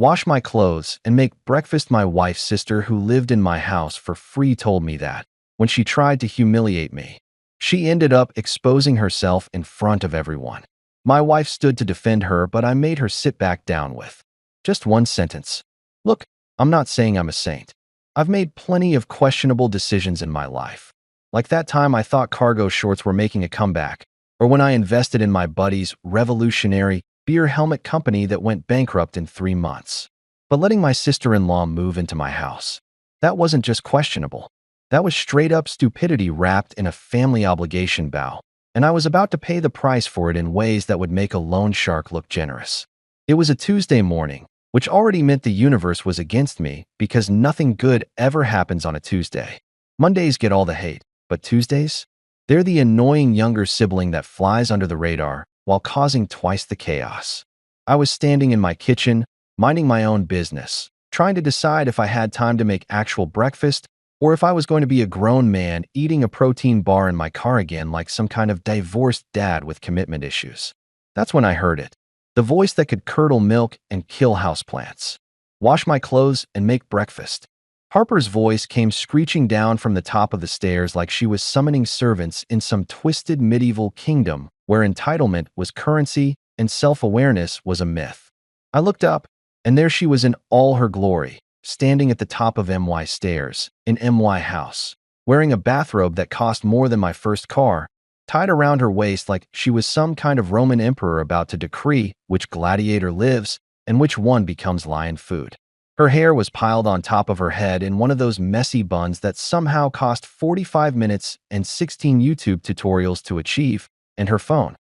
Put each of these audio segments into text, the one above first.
wash my clothes, and make breakfast. My wife's sister, who lived in my house for free, told me that when she tried to humiliate me, she ended up exposing herself in front of everyone. My wife stood to defend her, but I made her sit back down with just one sentence. Look, I'm not saying I'm a saint. I've made plenty of questionable decisions in my life. Like that time I thought cargo shorts were making a comeback, or when I invested in my buddy's revolutionary beer helmet company that went bankrupt in 3 months. But letting my sister-in-law move into my house, that wasn't just questionable. That was straight-up stupidity wrapped in a family obligation vow, and I was about to pay the price for it in ways that would make a loan shark look generous. It was a Tuesday morning, which already meant the universe was against me because nothing good ever happens on a Tuesday. Mondays get all the hate, but Tuesdays? They're the annoying younger sibling that flies under the radar while causing twice the chaos. I was standing in my kitchen, minding my own business, trying to decide if I had time to make actual breakfast or if I was going to be a grown man eating a protein bar in my car again like some kind of divorced dad with commitment issues. That's when I heard it. The voice that could curdle milk and kill houseplants. Wash my clothes and make breakfast. Harper's voice came screeching down from the top of the stairs like she was summoning servants in some twisted medieval kingdom where entitlement was currency and self-awareness was a myth. I looked up, and there she was in all her glory, standing at the top of MY stairs, in MY house, wearing a bathrobe that cost more than my first car, tied around her waist like she was some kind of Roman emperor about to decree which gladiator lives and which one becomes lion food. Her hair was piled on top of her head in one of those messy buns that somehow cost 45 minutes and 16 YouTube tutorials to achieve, and her phone.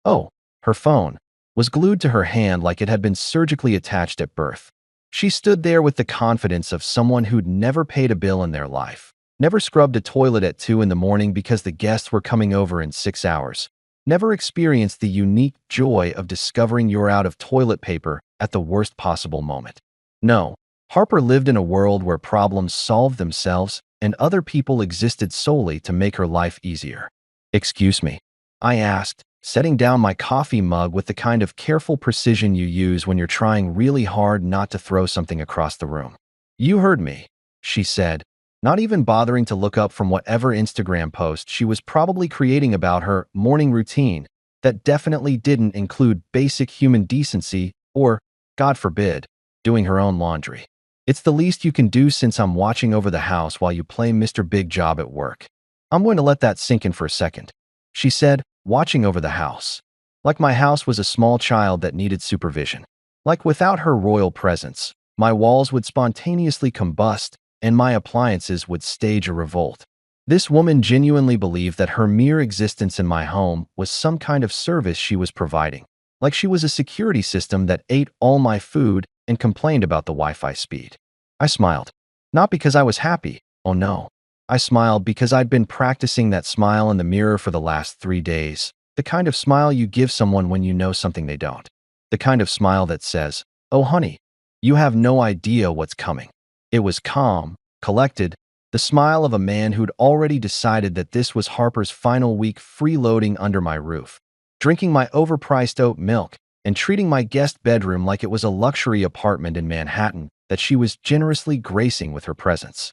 Oh, her phone was glued to her hand like it had been surgically attached at birth. She stood there with the confidence of someone who'd never paid a bill in their life, never scrubbed a toilet at 2 in the morning because the guests were coming over in 6 hours, never experienced the unique joy of discovering you're out of toilet paper at the worst possible moment. No, Harper lived in a world where problems solved themselves and other people existed solely to make her life easier. Excuse me, I asked, setting down my coffee mug with the kind of careful precision you use when you're trying really hard not to throw something across the room. You heard me, she said, not even bothering to look up from whatever Instagram post she was probably creating about her morning routine that definitely didn't include basic human decency or, God forbid, doing her own laundry. It's the least you can do since I'm watching over the house while you play Mr. Big Job at work. I'm going to let that sink in for a second, she said, watching over the house. Like my house was a small child that needed supervision. Like without her royal presence, my walls would spontaneously combust and my appliances would stage a revolt. This woman genuinely believed that her mere existence in my home was some kind of service she was providing. Like she was a security system that ate all my food and complained about the Wi-Fi speed. I smiled. Not because I was happy, oh no. I smiled because I'd been practicing that smile in the mirror for the last 3 days. The kind of smile you give someone when you know something they don't. The kind of smile that says, oh honey, you have no idea what's coming. It was calm, collected, the smile of a man who'd already decided that this was Harper's final week freeloading under my roof, drinking my overpriced oat milk, and treating my guest bedroom like it was a luxury apartment in Manhattan that she was generously gracing with her presence.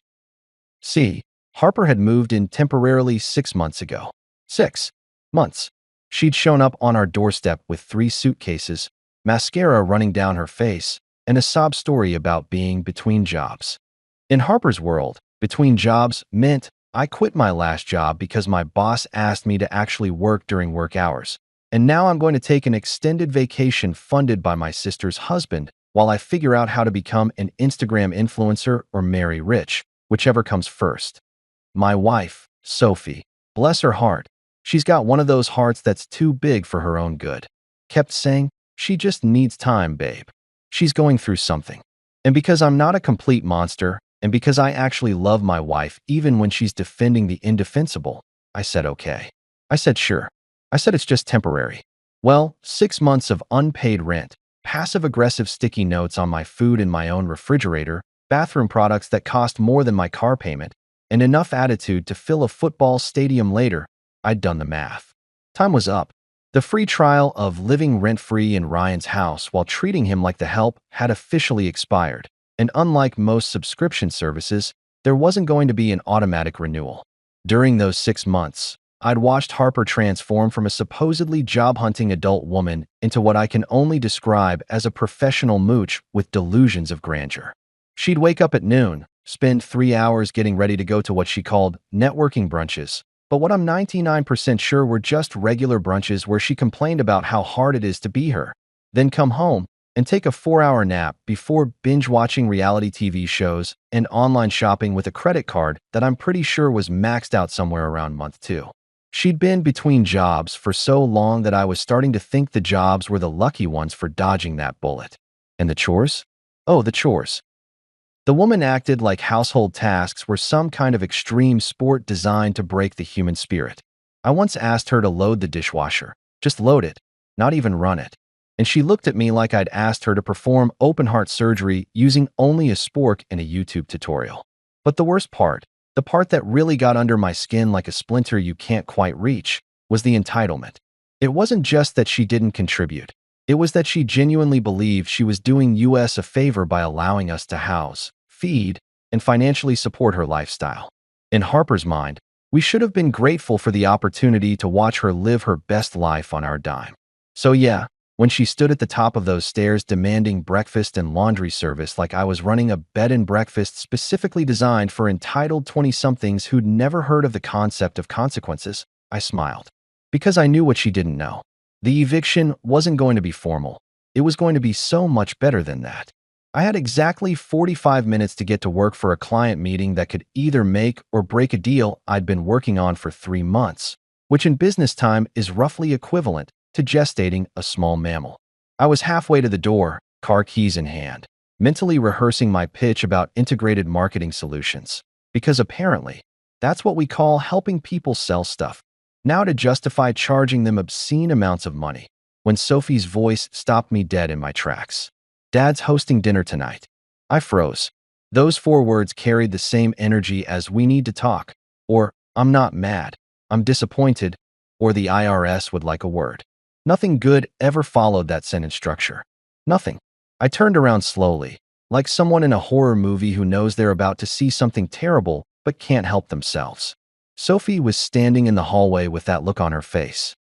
See, Harper had moved in temporarily 6 months ago. 6 months. She'd shown up on our doorstep with 3 suitcases, mascara running down her face, and a sob story about being between jobs. In Harper's world, between jobs meant I quit my last job because my boss asked me to actually work during work hours. And now I'm going to take an extended vacation funded by my sister's husband while I figure out how to become an Instagram influencer or marry rich, whichever comes first. My wife, Sophie, bless her heart, she's got one of those hearts that's too big for her own good, kept saying, she just needs time, babe. She's going through something. And because I'm not a complete monster, and because I actually love my wife even when she's defending the indefensible, I said okay. I said sure. I said it's just temporary. Well, 6 months of unpaid rent, passive-aggressive sticky notes on my food in my own refrigerator, bathroom products that cost more than my car payment, and enough attitude to fill a football stadium later, I'd done the math. Time was up. The free trial of living rent-free in Ryan's house while treating him like the help had officially expired, and unlike most subscription services, there wasn't going to be an automatic renewal. During those 6 months, I'd watched Harper transform from a supposedly job-hunting adult woman into what I can only describe as a professional mooch with delusions of grandeur. She'd wake up at noon, spend 3 hours getting ready to go to what she called networking brunches, but what I'm 99% sure were just regular brunches where she complained about how hard it is to be her, then come home and take a 4-hour nap before binge-watching reality TV shows and online shopping with a credit card that I'm pretty sure was maxed out somewhere around month 2. She'd been between jobs for so long that I was starting to think the jobs were the lucky ones for dodging that bullet. And the chores? Oh, the chores. The woman acted like household tasks were some kind of extreme sport designed to break the human spirit. I once asked her to load the dishwasher. Just load it, not even run it. And she looked at me like I'd asked her to perform open-heart surgery using only a spork in a YouTube tutorial. But the worst part, the part that really got under my skin like a splinter you can't quite reach, was the entitlement. It wasn't just that she didn't contribute. It was that she genuinely believed she was doing us a favor by allowing us to house, feed, and financially support her lifestyle. In Harper's mind, we should have been grateful for the opportunity to watch her live her best life on our dime. So yeah, when she stood at the top of those stairs demanding breakfast and laundry service like I was running a bed and breakfast specifically designed for entitled 20-somethings who'd never heard of the concept of consequences, I smiled. Because I knew what she didn't know. The eviction wasn't going to be formal. It was going to be so much better than that. I had exactly 45 minutes to get to work for a client meeting that could either make or break a deal I'd been working on for 3 months, which in business time is roughly equivalent to gestating a small mammal. I was halfway to the door, car keys in hand, mentally rehearsing my pitch about integrated marketing solutions, because apparently, that's what we call helping people sell stuff. Now to justify charging them obscene amounts of money, when Sophie's voice stopped me dead in my tracks. Dad's hosting dinner tonight. I froze. Those 4 words carried the same energy as "we need to talk," or "I'm not mad, I'm disappointed," or "the IRS would like a word." Nothing good ever followed that sentence structure. Nothing. I turned around slowly, like someone in a horror movie who knows they're about to see something terrible but can't help themselves. Sophie was standing in the hallway with that look on her face.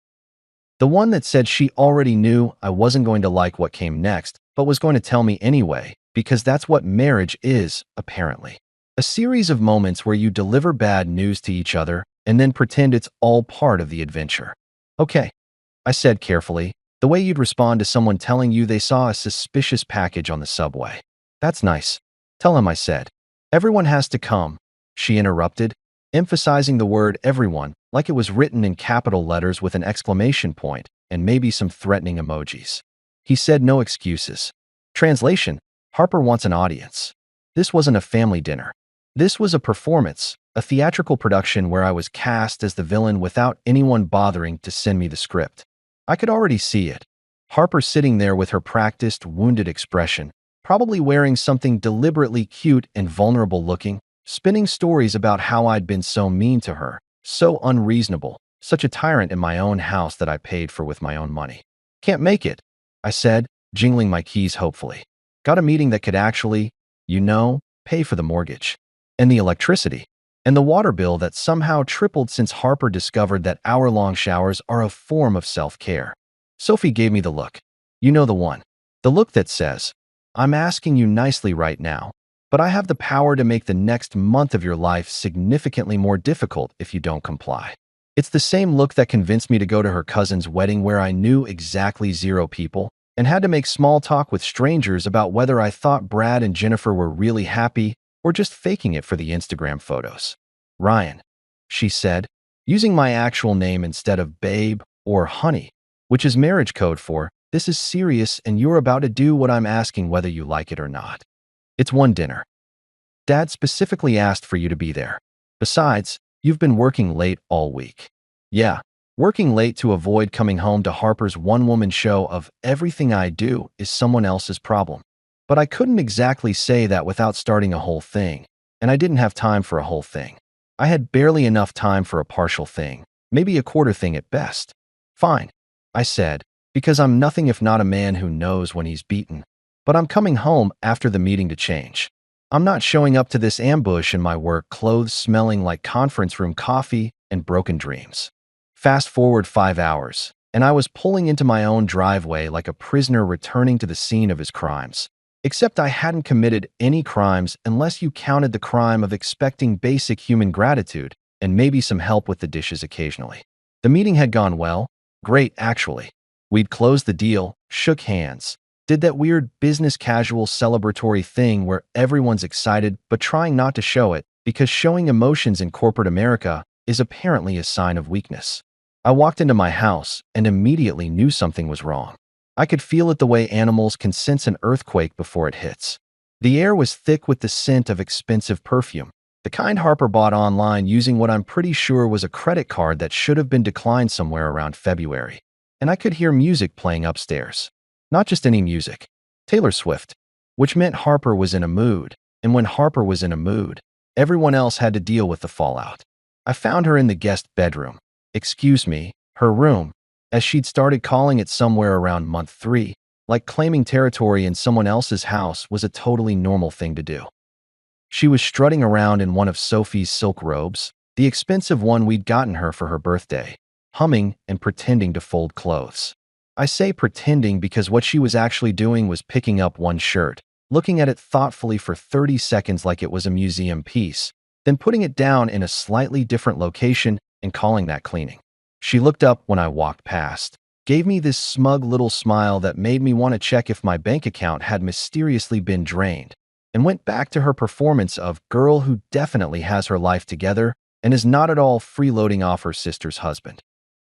The one that said she already knew I wasn't going to like what came next, but was going to tell me anyway, because that's what marriage is, apparently. A series of moments where you deliver bad news to each other and then pretend it's all part of the adventure. Okay, I said carefully, the way you'd respond to someone telling you they saw a suspicious package on the subway. That's nice. Tell him I said. Everyone has to come, she interrupted, emphasizing the word everyone like it was written in capital letters with an exclamation point and maybe some threatening emojis. He said no excuses. Translation: Harper wants an audience. This wasn't a family dinner. This was a performance, a theatrical production where I was cast as the villain without anyone bothering to send me the script. I could already see it. Harper sitting there with her practiced, wounded expression, probably wearing something deliberately cute and vulnerable looking, spinning stories about how I'd been so mean to her, so unreasonable, such a tyrant in my own house that I paid for with my own money. Can't make it, I said, jingling my keys hopefully. Got a meeting that could actually, pay for the mortgage, and the electricity, and the water bill that somehow tripled since Harper discovered that hour-long showers are a form of self-care. Sophie gave me the look. You know the one. The look that says, I'm asking you nicely right now, but I have the power to make the next month of your life significantly more difficult if you don't comply. It's the same look that convinced me to go to her cousin's wedding where I knew exactly 0 people and had to make small talk with strangers about whether I thought Brad and Jennifer were really happy or just faking it for the Instagram photos. Ryan, she said, using my actual name instead of babe or honey, which is marriage code for, this is serious and you're about to do what I'm asking whether you like it or not. It's one dinner. Dad specifically asked for you to be there. Besides, you've been working late all week. Yeah, working late to avoid coming home to Harper's one-woman show of everything I do is someone else's problem. But I couldn't exactly say that without starting a whole thing, and I didn't have time for a whole thing. I had barely enough time for a partial thing, maybe a quarter thing at best. Fine. I said, because I'm nothing if not a man who knows when he's beaten. But I'm coming home after the meeting to change. I'm not showing up to this ambush in my work clothes smelling like conference room coffee and broken dreams. Fast forward 5 hours, and I was pulling into my own driveway like a prisoner returning to the scene of his crimes. Except I hadn't committed any crimes unless you counted the crime of expecting basic human gratitude and maybe some help with the dishes occasionally. The meeting had gone well. Great, actually. We'd closed the deal, shook hands, did that weird business casual celebratory thing where everyone's excited but trying not to show it because showing emotions in corporate America is apparently a sign of weakness. I walked into my house and immediately knew something was wrong. I could feel it the way animals can sense an earthquake before it hits. The air was thick with the scent of expensive perfume, the kind Harper bought online using what I'm pretty sure was a credit card that should have been declined somewhere around February. And I could hear music playing upstairs. Not just any music, Taylor Swift, which meant Harper was in a mood, and when Harper was in a mood, everyone else had to deal with the fallout. I found her in the guest bedroom, excuse me, her room, as she'd started calling it somewhere around month 3, like claiming territory in someone else's house was a totally normal thing to do. She was strutting around in one of Sophie's silk robes, the expensive one we'd gotten her for her birthday, humming and pretending to fold clothes. I say pretending because what she was actually doing was picking up one shirt, looking at it thoughtfully for 30 seconds like it was a museum piece, then putting it down in a slightly different location and calling that cleaning. She looked up when I walked past, gave me this smug little smile that made me want to check if my bank account had mysteriously been drained, and went back to her performance of girl who definitely has her life together and is not at all freeloading off her sister's husband.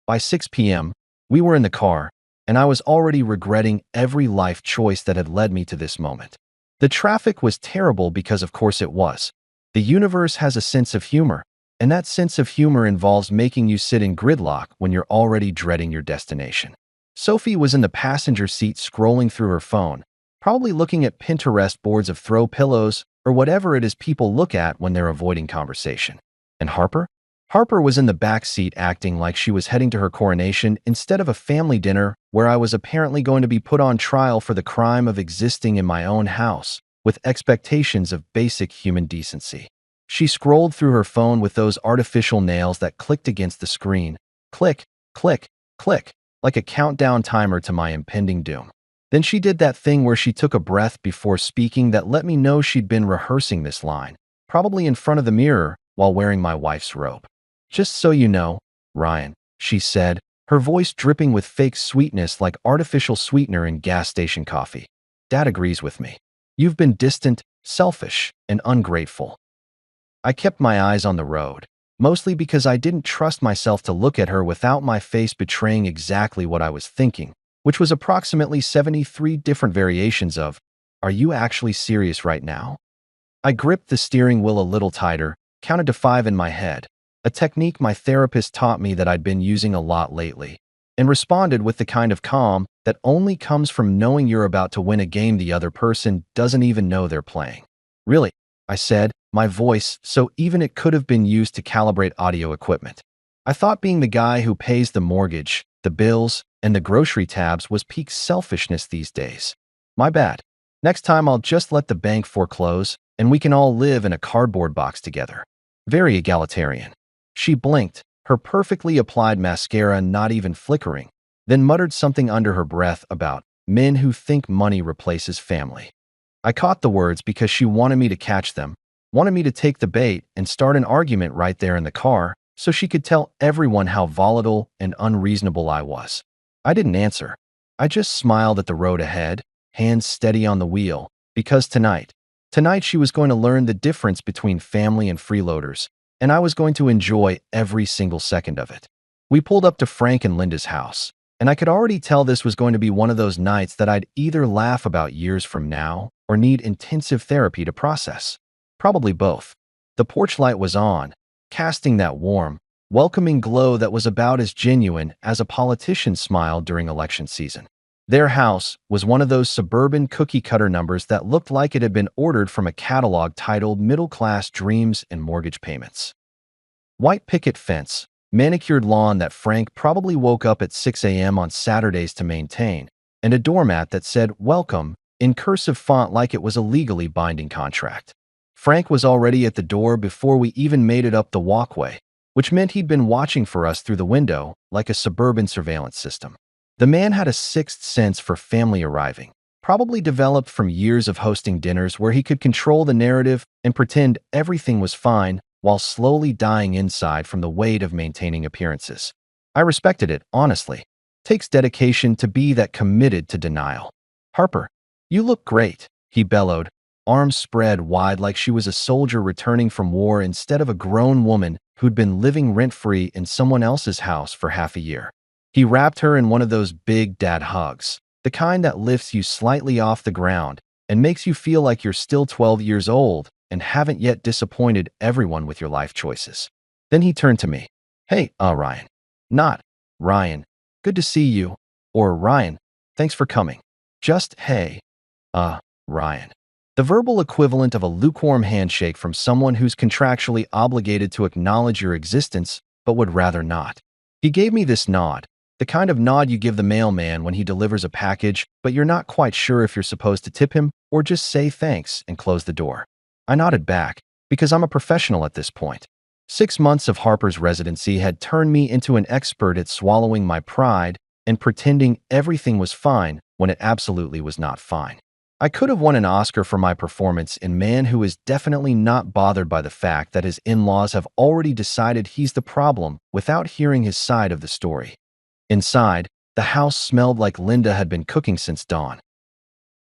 By 6 p.m., we were in the car, and I was already regretting every life choice that had led me to this moment. The traffic was terrible because of course it was. The universe has a sense of humor, and that sense of humor involves making you sit in gridlock when you're already dreading your destination. Sophie was in the passenger seat scrolling through her phone, probably looking at Pinterest boards of throw pillows or whatever it is people look at when they're avoiding conversation. And Harper? Harper was in the back seat acting like she was heading to her coronation instead of a family dinner where I was apparently going to be put on trial for the crime of existing in my own house with expectations of basic human decency. She scrolled through her phone with those artificial nails that clicked against the screen. Click, click, click, like a countdown timer to my impending doom. Then she did that thing where she took a breath before speaking that let me know she'd been rehearsing this line, probably in front of the mirror while wearing my wife's robe. Just so you know, Ryan, she said, her voice dripping with fake sweetness like artificial sweetener in gas station coffee. Dad agrees with me. You've been distant, selfish, and ungrateful. I kept my eyes on the road, mostly because I didn't trust myself to look at her without my face betraying exactly what I was thinking, which was approximately 73 different variations of, "Are you actually serious right now?" I gripped the steering wheel a little tighter, counted to 5 in my head, a technique my therapist taught me that I'd been using a lot lately, and responded with the kind of calm that only comes from knowing you're about to win a game the other person doesn't even know they're playing. "Really?" I said, my voice so even it could have been used to calibrate audio equipment. I thought being the guy who pays the mortgage, the bills, and the grocery tabs was peak selfishness these days. My bad. Next time I'll just let the bank foreclose, and we can all live in a cardboard box together. Very egalitarian. She blinked, her perfectly applied mascara not even flickering, then muttered something under her breath about men who think money replaces family. I caught the words because she wanted me to catch them, wanted me to take the bait and start an argument right there in the car so she could tell everyone how volatile and unreasonable I was. I didn't answer. I just smiled at the road ahead, hands steady on the wheel, because tonight she was going to learn the difference between family and freeloaders, and I was going to enjoy every single second of it. We pulled up to Frank and Linda's house, and I could already tell this was going to be one of those nights that I'd either laugh about years from now or need intensive therapy to process. Probably both. The porch light was on, casting that warm, welcoming glow that was about as genuine as a politician's smile during election season. Their house was one of those suburban cookie-cutter numbers that looked like it had been ordered from a catalog titled Middle Class Dreams and Mortgage Payments. White picket fence, manicured lawn that Frank probably woke up at 6 a.m. on Saturdays to maintain, and a doormat that said "Welcome" in cursive font like it was a legally binding contract. Frank was already at the door before we even made it up the walkway, which meant he'd been watching for us through the window like a suburban surveillance system. The man had a sixth sense for family arriving, probably developed from years of hosting dinners where he could control the narrative and pretend everything was fine while slowly dying inside from the weight of maintaining appearances. I respected it, honestly. Takes dedication to be that committed to denial. "Harper, you look great," he bellowed, arms spread wide like she was a soldier returning from war instead of a grown woman who'd been living rent-free in someone else's house for half a year. He wrapped her in one of those big dad hugs, the kind that lifts you slightly off the ground and makes you feel like you're still 12 years old and haven't yet disappointed everyone with your life choices. Then he turned to me. "Hey, Ryan." Not, "Ryan, good to see you," or "Ryan, thanks for coming." Just, "Hey, Ryan." The verbal equivalent of a lukewarm handshake from someone who's contractually obligated to acknowledge your existence but would rather not. He gave me this nod, the kind of nod you give the mailman when he delivers a package, but you're not quite sure if you're supposed to tip him or just say thanks and close the door. I nodded back, because I'm a professional at this point. 6 months of Harper's residency had turned me into an expert at swallowing my pride and pretending everything was fine when it absolutely was not fine. I could have won an Oscar for my performance in Man Who Is Definitely Not Bothered by the Fact that his in-laws have already decided he's the problem without hearing his side of the story. Inside, the house smelled like Linda had been cooking since dawn.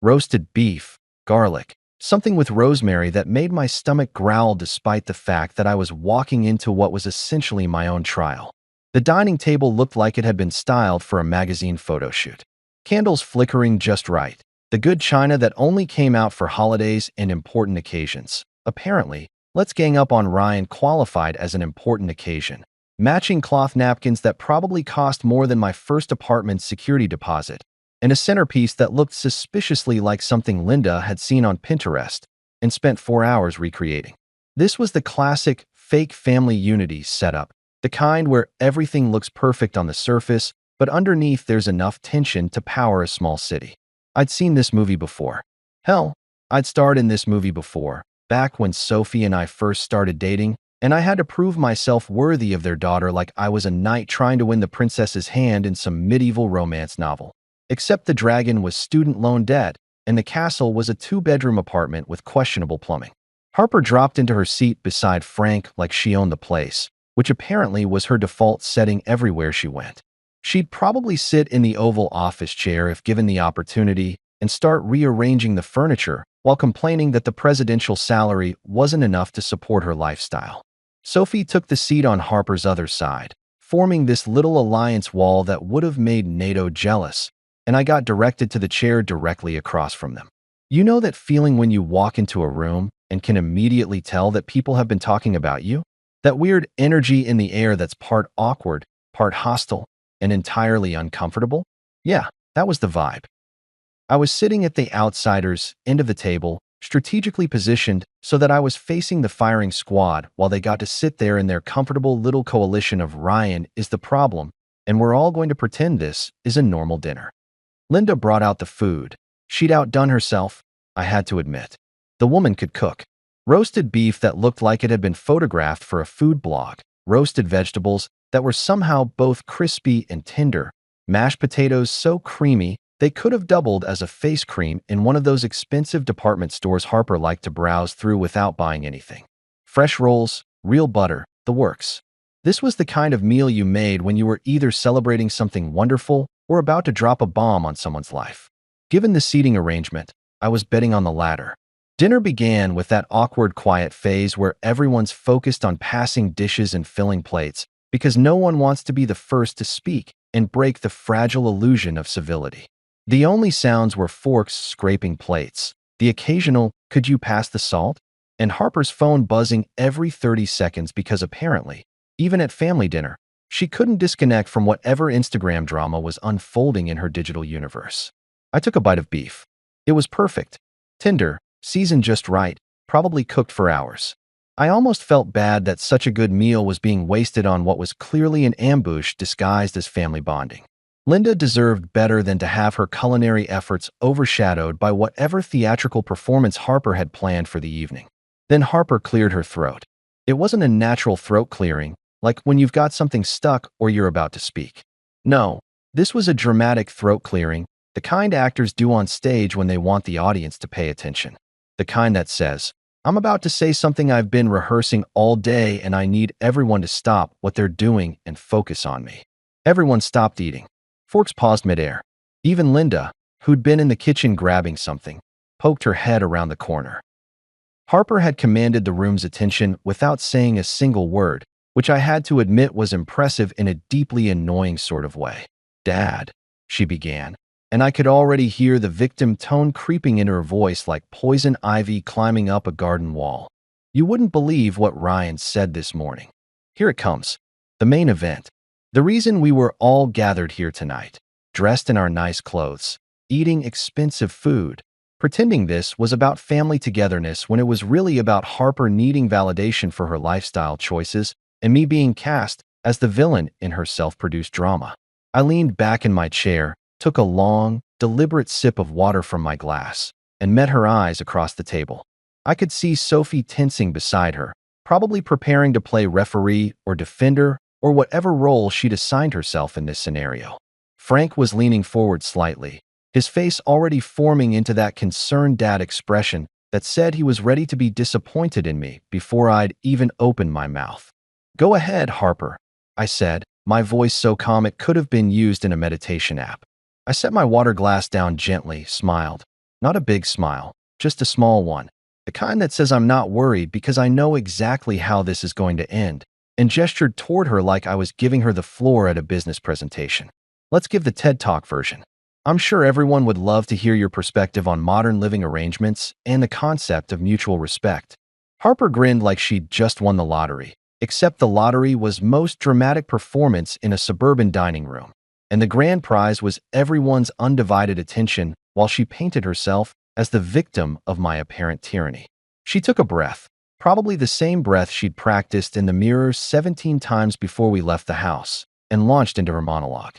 Roasted beef, garlic, something with rosemary that made my stomach growl despite the fact that I was walking into what was essentially my own trial. The dining table looked like it had been styled for a magazine photo shoot. Candles flickering just right. The good china that only came out for holidays and important occasions. Apparently, Let's Gang Up on Ryan qualified as an important occasion. Matching cloth napkins that probably cost more than my first apartment's security deposit, and a centerpiece that looked suspiciously like something Linda had seen on Pinterest and spent 4 hours recreating. This was the classic fake family unity setup, the kind where everything looks perfect on the surface, but underneath there's enough tension to power a small city. I'd seen this movie before. Hell, I'd starred in this movie before, back when Sophie and I first started dating, and I had to prove myself worthy of their daughter like I was a knight trying to win the princess's hand in some medieval romance novel. Except the dragon was student loan debt, and the castle was a 2-bedroom apartment with questionable plumbing. Harper dropped into her seat beside Frank like she owned the place, which apparently was her default setting everywhere she went. She'd probably sit in the Oval Office chair if given the opportunity and start rearranging the furniture while complaining that the presidential salary wasn't enough to support her lifestyle. Sophie took the seat on Harper's other side, forming this little alliance wall that would have made NATO jealous, and I got directed to the chair directly across from them. You know that feeling when you walk into a room and can immediately tell that people have been talking about you? That weird energy in the air that's part awkward, part hostile, and entirely uncomfortable? Yeah, that was the vibe. I was sitting at the outsider's end of the table, strategically positioned so that I was facing the firing squad while they got to sit there in their comfortable little coalition of Ryan is the problem, and we're all going to pretend this is a normal dinner. Linda brought out the food. She'd outdone herself, I had to admit. The woman could cook. Roasted beef that looked like it had been photographed for a food blog, roasted vegetables that were somehow both crispy and tender, mashed potatoes so creamy they could have doubled as a face cream in one of those expensive department stores Harper liked to browse through without buying anything. Fresh rolls, real butter, the works. This was the kind of meal you made when you were either celebrating something wonderful or about to drop a bomb on someone's life. Given the seating arrangement, I was betting on the latter. Dinner began with that awkward quiet phase where everyone's focused on passing dishes and filling plates because no one wants to be the first to speak and break the fragile illusion of civility. The only sounds were forks scraping plates, the occasional "could you pass the salt?" and Harper's phone buzzing every 30 seconds because apparently, even at family dinner, she couldn't disconnect from whatever Instagram drama was unfolding in her digital universe. I took a bite of beef. It was perfect, tender, seasoned just right, probably cooked for hours. I almost felt bad that such a good meal was being wasted on what was clearly an ambush disguised as family bonding. Linda deserved better than to have her culinary efforts overshadowed by whatever theatrical performance Harper had planned for the evening. Then Harper cleared her throat. It wasn't a natural throat clearing, like when you've got something stuck or you're about to speak. No, this was a dramatic throat clearing, the kind actors do on stage when they want the audience to pay attention. The kind that says, "I'm about to say something I've been rehearsing all day and I need everyone to stop what they're doing and focus on me." Everyone stopped eating. Forks paused midair. Even Linda, who'd been in the kitchen grabbing something, poked her head around the corner. Harper had commanded the room's attention without saying a single word, which I had to admit was impressive in a deeply annoying sort of way. "Dad," she began, and I could already hear the victim tone creeping into her voice like poison ivy climbing up a garden wall. "You wouldn't believe what Ryan said this morning. Here it comes. The main event. The reason we were all gathered here tonight, dressed in our nice clothes, eating expensive food, pretending this was about family togetherness when it was really about Harper needing validation for her lifestyle choices and me being cast as the villain in her self-produced drama." I leaned back in my chair, took a long, deliberate sip of water from my glass, and met her eyes across the table. I could see Sophie tensing beside her, probably preparing to play referee or defender or whatever role she'd assigned herself in this scenario. Frank was leaning forward slightly, his face already forming into that concerned dad expression that said he was ready to be disappointed in me before I'd even opened my mouth. "Go ahead, Harper," I said, my voice so calm it could have been used in a meditation app. I set my water glass down gently, smiled. Not a big smile, just a small one, the kind that says I'm not worried because I know exactly how this is going to end, and gestured toward her like I was giving her the floor at a business presentation. "Let's give the TED Talk version. I'm sure everyone would love to hear your perspective on modern living arrangements and the concept of mutual respect." Harper grinned like she'd just won the lottery, except the lottery was most dramatic performance in a suburban dining room, and the grand prize was everyone's undivided attention while she painted herself as the victim of my apparent tyranny. She took a breath, probably the same breath she'd practiced in the mirror 17 times before we left the house, and launched into her monologue.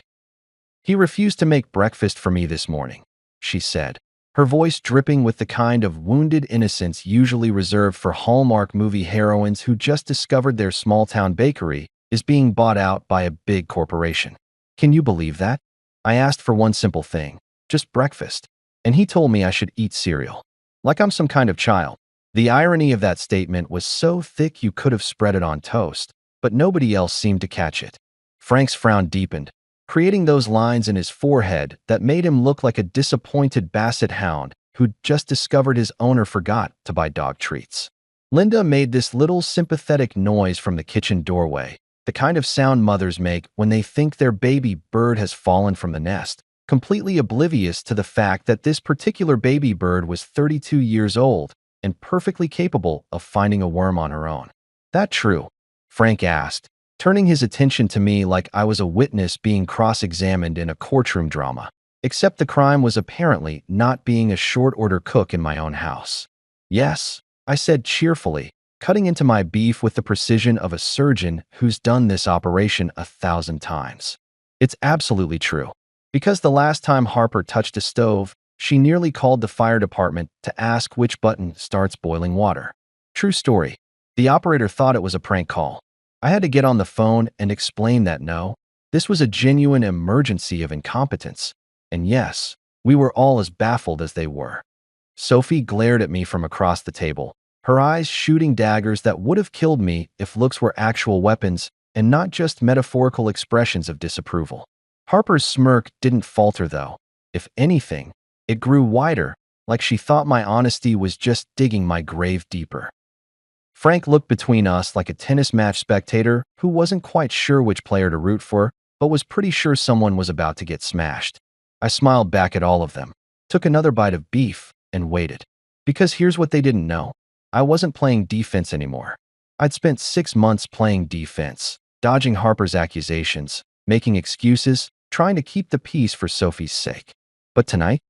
"He refused to make breakfast for me this morning," she said, her voice dripping with the kind of wounded innocence usually reserved for Hallmark movie heroines who just discovered their small-town bakery is being bought out by a big corporation. "Can you believe that? I asked for one simple thing, just breakfast, and he told me I should eat cereal. Like I'm some kind of child." The irony of that statement was so thick you could have spread it on toast, but nobody else seemed to catch it. Frank's frown deepened, creating those lines in his forehead that made him look like a disappointed basset hound who'd just discovered his owner forgot to buy dog treats. Linda made this little sympathetic noise from the kitchen doorway, the kind of sound mothers make when they think their baby bird has fallen from the nest, completely oblivious to the fact that this particular baby bird was 32 years old and perfectly capable of finding a worm on her own. "That true?" Frank asked, turning his attention to me like I was a witness being cross-examined in a courtroom drama, except the crime was apparently not being a short-order cook in my own house. "Yes," I said cheerfully, cutting into my beef with the precision of a surgeon who's done this operation 1,000 times. "It's absolutely true. Because the last time Harper touched a stove, she nearly called the fire department to ask which button starts boiling water. True story. The operator thought it was a prank call. I had to get on the phone and explain that no, this was a genuine emergency of incompetence. And yes, we were all as baffled as they were." Sophie glared at me from across the table, her eyes shooting daggers that would have killed me if looks were actual weapons and not just metaphorical expressions of disapproval. Harper's smirk didn't falter though. If anything, it grew wider, like she thought my honesty was just digging my grave deeper. Frank looked between us like a tennis match spectator who wasn't quite sure which player to root for, but was pretty sure someone was about to get smashed. I smiled back at all of them, took another bite of beef, and waited. Because here's what they didn't know. I wasn't playing defense anymore. I'd spent 6 months playing defense, dodging Harper's accusations, making excuses, trying to keep the peace for Sophie's sake. But tonight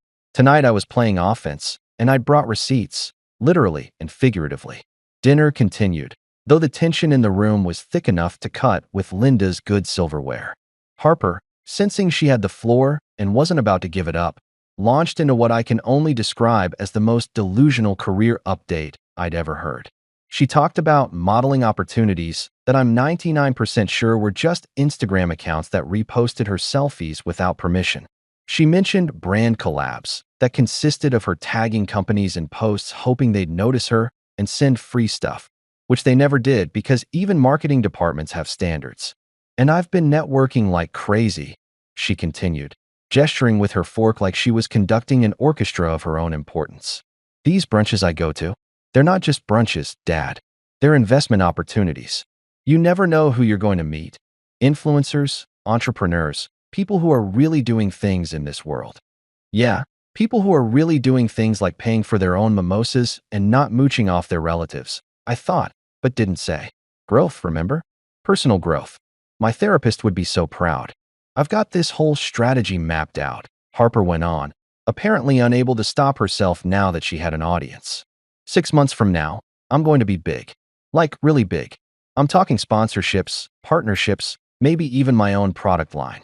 I was playing offense, and I'd brought receipts, literally and figuratively. Dinner continued, though the tension in the room was thick enough to cut with Linda's good silverware. Harper, sensing she had the floor and wasn't about to give it up, launched into what I can only describe as the most delusional career update I'd ever heard. She talked about modeling opportunities that I'm 99% sure were just Instagram accounts that reposted her selfies without permission. She mentioned brand collabs that consisted of her tagging companies in posts hoping they'd notice her and send free stuff, which they never did because even marketing departments have standards. And I've been networking like crazy, she continued, gesturing with her fork like she was conducting an orchestra of her own importance. These brunches I go to, they're not just brunches, Dad. They're investment opportunities. You never know who you're going to meet. Influencers, entrepreneurs, people who are really doing things in this world. Yeah, people who are really doing things like paying for their own mimosas and not mooching off their relatives. I thought, but didn't say. Growth, remember? Personal growth. My therapist would be so proud. I've got this whole strategy mapped out, Harper went on, apparently unable to stop herself now that she had an audience. 6 months from now, I'm going to be big. Like, really big. I'm talking sponsorships, partnerships, maybe even my own product line.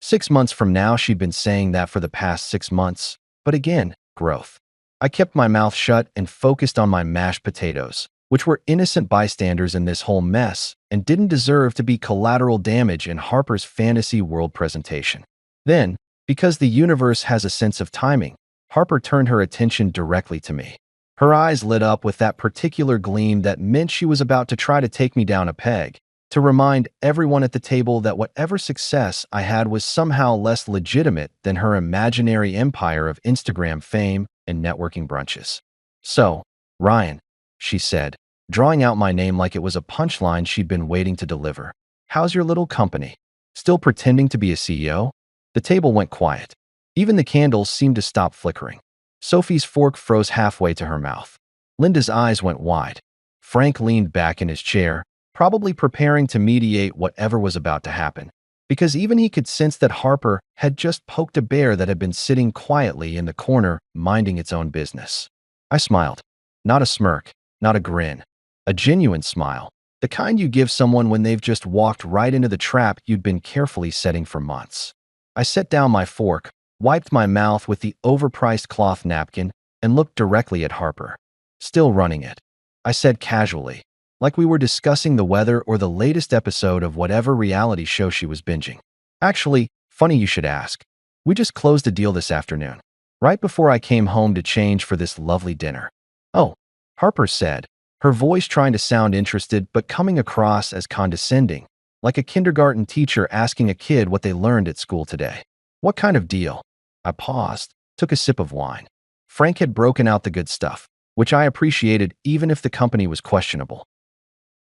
6 months from now, she'd been saying that for the past 6 months. But again, growth. I kept my mouth shut and focused on my mashed potatoes, which were innocent bystanders in this whole mess and didn't deserve to be collateral damage in Harper's fantasy world presentation. Then, because the universe has a sense of timing, Harper turned her attention directly to me. Her eyes lit up with that particular gleam that meant she was about to try to take me down a peg, to remind everyone at the table that whatever success I had was somehow less legitimate than her imaginary empire of Instagram fame and networking brunches. So, Ryan, she said, drawing out my name like it was a punchline she'd been waiting to deliver. How's your little company? Still pretending to be a CEO? The table went quiet. Even the candles seemed to stop flickering. Sophie's fork froze halfway to her mouth. Linda's eyes went wide. Frank leaned back in his chair, probably preparing to mediate whatever was about to happen, because even he could sense that Harper had just poked a bear that had been sitting quietly in the corner, minding its own business. I smiled. Not a smirk, not a grin. A genuine smile, the kind you give someone when they've just walked right into the trap you'd been carefully setting for months. I set down my fork, wiped my mouth with the overpriced cloth napkin, and looked directly at Harper. Still running it. I said casually, like we were discussing the weather or the latest episode of whatever reality show she was binging. Actually, funny you should ask. We just closed a deal this afternoon, right before I came home to change for this lovely dinner. Oh, Harper said, her voice trying to sound interested but coming across as condescending, like a kindergarten teacher asking a kid what they learned at school today. What kind of deal? I paused, took a sip of wine. Frank had broken out the good stuff, which I appreciated even if the company was questionable.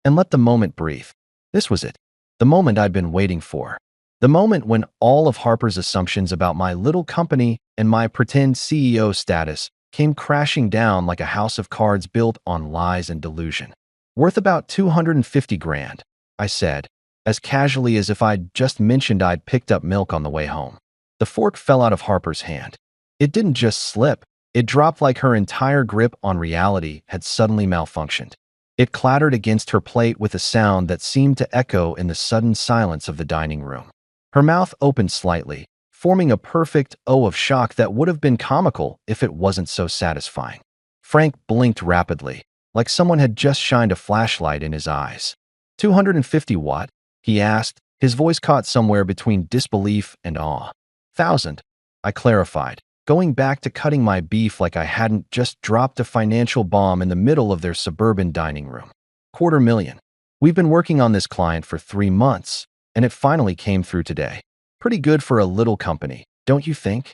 And let the moment breathe. This was it. The moment I'd been waiting for. The moment when all of Harper's assumptions about my little company and my pretend CEO status came crashing down like a house of cards built on lies and delusion. Worth about 250 grand, I said, as casually as if I'd just mentioned I'd picked up milk on the way home. The fork fell out of Harper's hand. It didn't just slip, it dropped like her entire grip on reality had suddenly malfunctioned. It clattered against her plate with a sound that seemed to echo in the sudden silence of the dining room. Her mouth opened slightly, forming a perfect O of shock that would have been comical if it wasn't so satisfying. Frank blinked rapidly, like someone had just shined a flashlight in his eyes. 250 what? He asked, his voice caught somewhere between disbelief and awe. 1,000, I clarified, going back to cutting my beef like I hadn't just dropped a financial bomb in the middle of their suburban dining room. 250,000. We've been working on this client for 3 months, and it finally came through today. Pretty good for a little company, don't you think?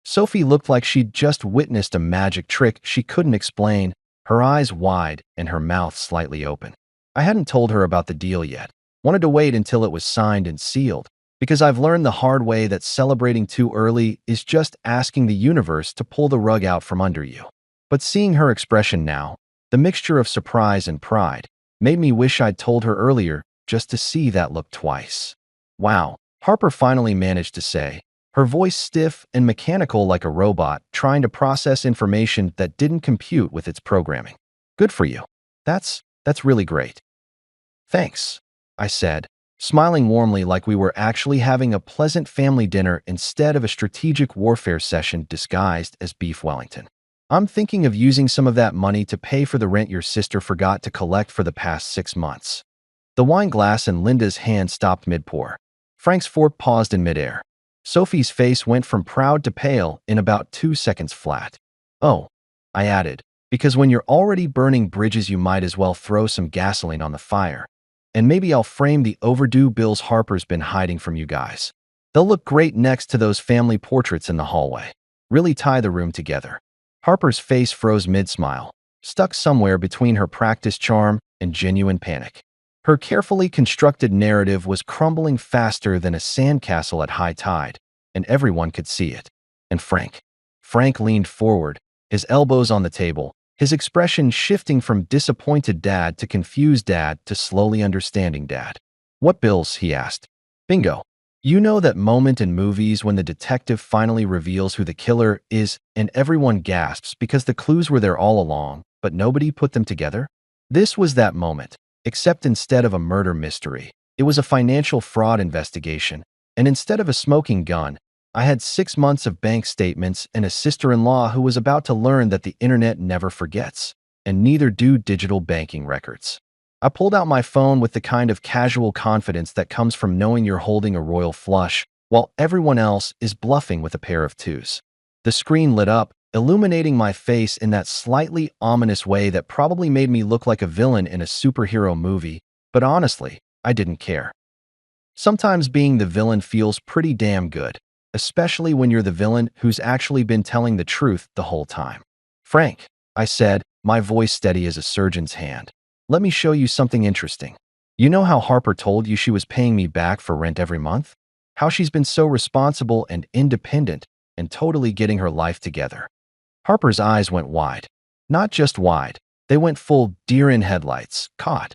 Sophie looked like she'd just witnessed a magic trick she couldn't explain, her eyes wide and her mouth slightly open. I hadn't told her about the deal yet. Wanted to wait until it was signed and sealed, because I've learned the hard way that celebrating too early is just asking the universe to pull the rug out from under you. But seeing her expression now, the mixture of surprise and pride, made me wish I'd told her earlier just to see that look twice. Wow, Harper finally managed to say, her voice stiff and mechanical like a robot trying to process information that didn't compute with its programming. Good for you. That's really great. Thanks, I said, smiling warmly like we were actually having a pleasant family dinner instead of a strategic warfare session disguised as beef Wellington. I'm thinking of using some of that money to pay for the rent your sister forgot to collect for the past 6 months. The wine glass in Linda's hand stopped mid-pour. Frank's fork paused in midair. Sophie's face went from proud to pale in about 2 seconds flat. Oh, I added, because when you're already burning bridges you might as well throw some gasoline on the fire. And maybe I'll frame the overdue bills Harper's been hiding from you guys. They'll look great next to those family portraits in the hallway. Really tie the room together. Harper's face froze mid-smile, stuck somewhere between her practiced charm and genuine panic. Her carefully constructed narrative was crumbling faster than a sandcastle at high tide, and everyone could see it. And Frank leaned forward, his elbows on the table, his expression shifting from disappointed dad to confused dad to slowly understanding dad. What bills? He asked. Bingo. You know that moment in movies when the detective finally reveals who the killer is and everyone gasps because the clues were there all along, but nobody put them together? This was that moment, except instead of a murder mystery, it was a financial fraud investigation, and instead of a smoking gun, I had 6 months of bank statements and a sister-in-law who was about to learn that the internet never forgets, and neither do digital banking records. I pulled out my phone with the kind of casual confidence that comes from knowing you're holding a royal flush, while everyone else is bluffing with a pair of twos. The screen lit up, illuminating my face in that slightly ominous way that probably made me look like a villain in a superhero movie, but honestly, I didn't care. Sometimes being the villain feels pretty damn good, especially when you're the villain who's actually been telling the truth the whole time. Frank, I said, my voice steady as a surgeon's hand. Let me show you something interesting. You know how Harper told you she was paying me back for rent every month? How she's been so responsible and independent and totally getting her life together. Harper's eyes went wide. Not just wide, they went full deer in headlights, caught.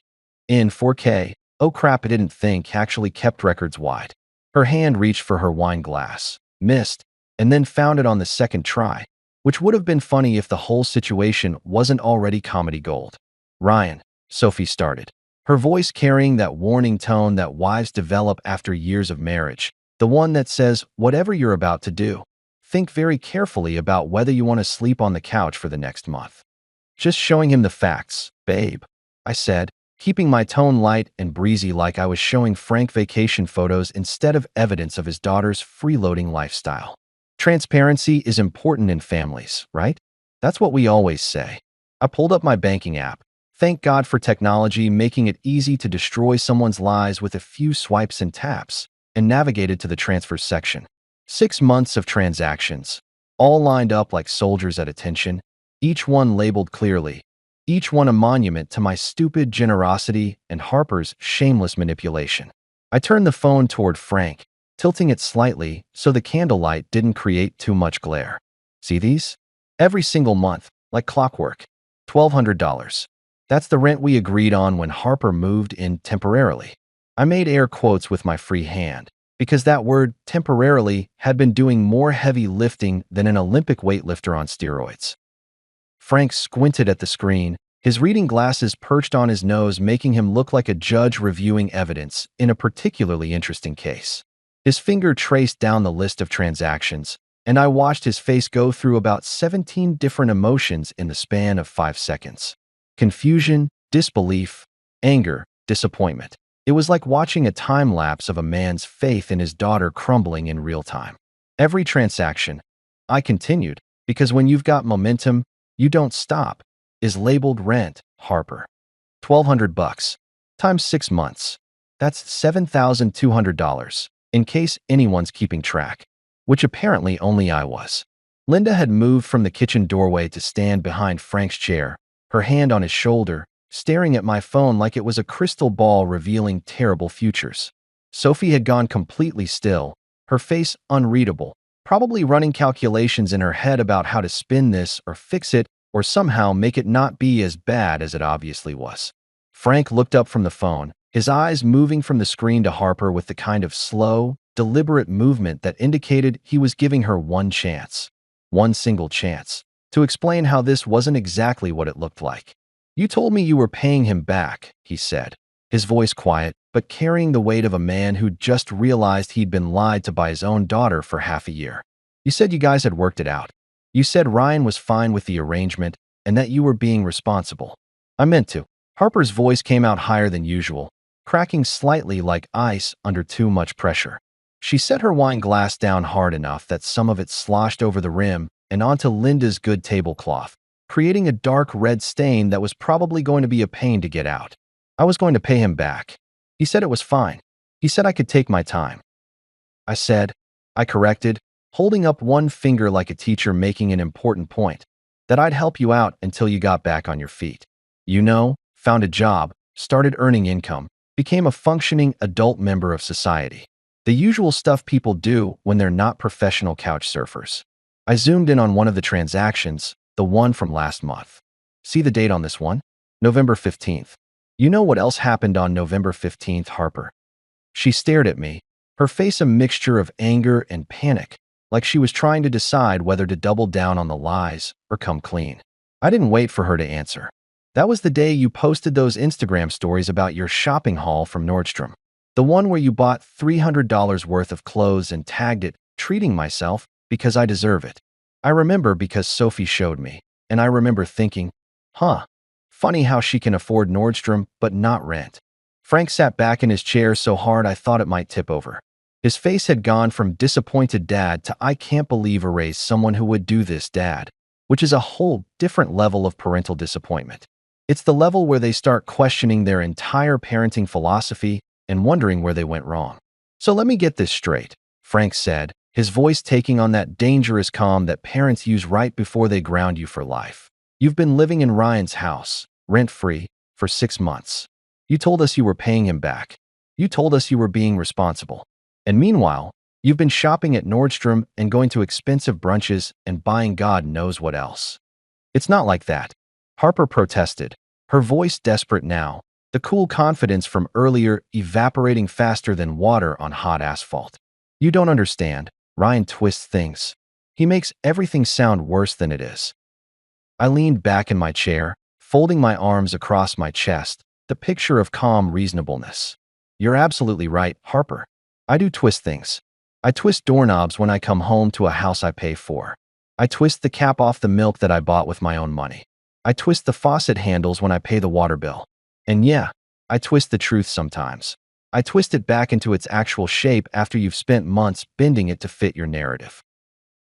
In 4K, oh crap, I didn't think actually kept records wide. Her hand reached for her wine glass, missed, and then found it on the second try, which would have been funny if the whole situation wasn't already comedy gold. Ryan, Sophie started, her voice carrying that warning tone that wives develop after years of marriage, the one that says, whatever you're about to do, think very carefully about whether you want to sleep on the couch for the next month. Just showing him the facts, babe, I said, keeping my tone light and breezy like I was showing Frank vacation photos instead of evidence of his daughter's freeloading lifestyle. Transparency is important in families, right? That's what we always say. I pulled up my banking app. Thank God for technology making it easy to destroy someone's lives with a few swipes and taps, and navigated to the transfers section. 6 months of transactions, all lined up like soldiers at attention, each one labeled clearly, each one a monument to my stupid generosity and Harper's shameless manipulation. I turned the phone toward Frank, tilting it slightly so the candlelight didn't create too much glare. See these? Every single month, like clockwork. $1,200. That's the rent we agreed on when Harper moved in temporarily. I made air quotes with my free hand, because that word temporarily had been doing more heavy lifting than an Olympic weightlifter on steroids. Frank squinted at the screen, his reading glasses perched on his nose making him look like a judge reviewing evidence in a particularly interesting case. His finger traced down the list of transactions, and I watched his face go through about 17 different emotions in the span of 5 seconds. Confusion, disbelief, anger, disappointment. It was like watching a time-lapse of a man's faith in his daughter crumbling in real time. Every transaction, I continued, because when you've got momentum, you don't stop, is labeled rent, Harper. $1,200 times 6 months. That's $7,200, in case anyone's keeping track, which apparently only I was. Linda had moved from the kitchen doorway to stand behind Frank's chair, her hand on his shoulder, staring at my phone like it was a crystal ball revealing terrible futures. Sophie had gone completely still, her face unreadable, probably running calculations in her head about how to spin this or fix it or somehow make it not be as bad as it obviously was. Frank looked up from the phone, his eyes moving from the screen to Harper with the kind of slow, deliberate movement that indicated he was giving her one chance, one single chance, to explain how this wasn't exactly what it looked like. You told me you were paying him back, he said, his voice quiet, but carrying the weight of a man who just realized he'd been lied to by his own daughter for half a year. You said you guys had worked it out. You said Ryan was fine with the arrangement and that you were being responsible. I meant to. Harper's voice came out higher than usual, cracking slightly like ice under too much pressure. She set her wine glass down hard enough that some of it sloshed over the rim and onto Linda's good tablecloth, creating a dark red stain that was probably going to be a pain to get out. I was going to pay him back. He said it was fine. He said I could take my time. I corrected, holding up one finger like a teacher making an important point, that I'd help you out until you got back on your feet. You know, found a job, started earning income, became a functioning adult member of society. The usual stuff people do when they're not professional couch surfers. I zoomed in on one of the transactions, the one from last month. See the date on this one? November 15th. You know what else happened on November 15th, Harper? She stared at me, her face a mixture of anger and panic, like she was trying to decide whether to double down on the lies or come clean. I didn't wait for her to answer. That was the day you posted those Instagram stories about your shopping haul from Nordstrom. The one where you bought $300 worth of clothes and tagged it, treating myself because I deserve it. I remember because Sophie showed me, and I remember thinking, funny how she can afford Nordstrom but not rent. Frank sat back in his chair so hard I thought it might tip over. His face had gone from disappointed dad to I can't believe a raised someone who would do this dad, which is a whole different level of parental disappointment. It's the level where they start questioning their entire parenting philosophy and wondering where they went wrong. So let me get this straight, Frank said, his voice taking on that dangerous calm that parents use right before they ground you for life. You've been living in Ryan's house, rent-free, for 6 months. You told us you were paying him back. You told us you were being responsible. And meanwhile, you've been shopping at Nordstrom and going to expensive brunches and buying God knows what else. It's not like that, Harper protested, her voice desperate now, the cool confidence from earlier evaporating faster than water on hot asphalt. You don't understand. Ryan twists things. He makes everything sound worse than it is. I leaned back in my chair, folding my arms across my chest, the picture of calm reasonableness. You're absolutely right, Harper. I do twist things. I twist doorknobs when I come home to a house I pay for. I twist the cap off the milk that I bought with my own money. I twist the faucet handles when I pay the water bill. And yeah, I twist the truth sometimes. I twist it back into its actual shape after you've spent months bending it to fit your narrative.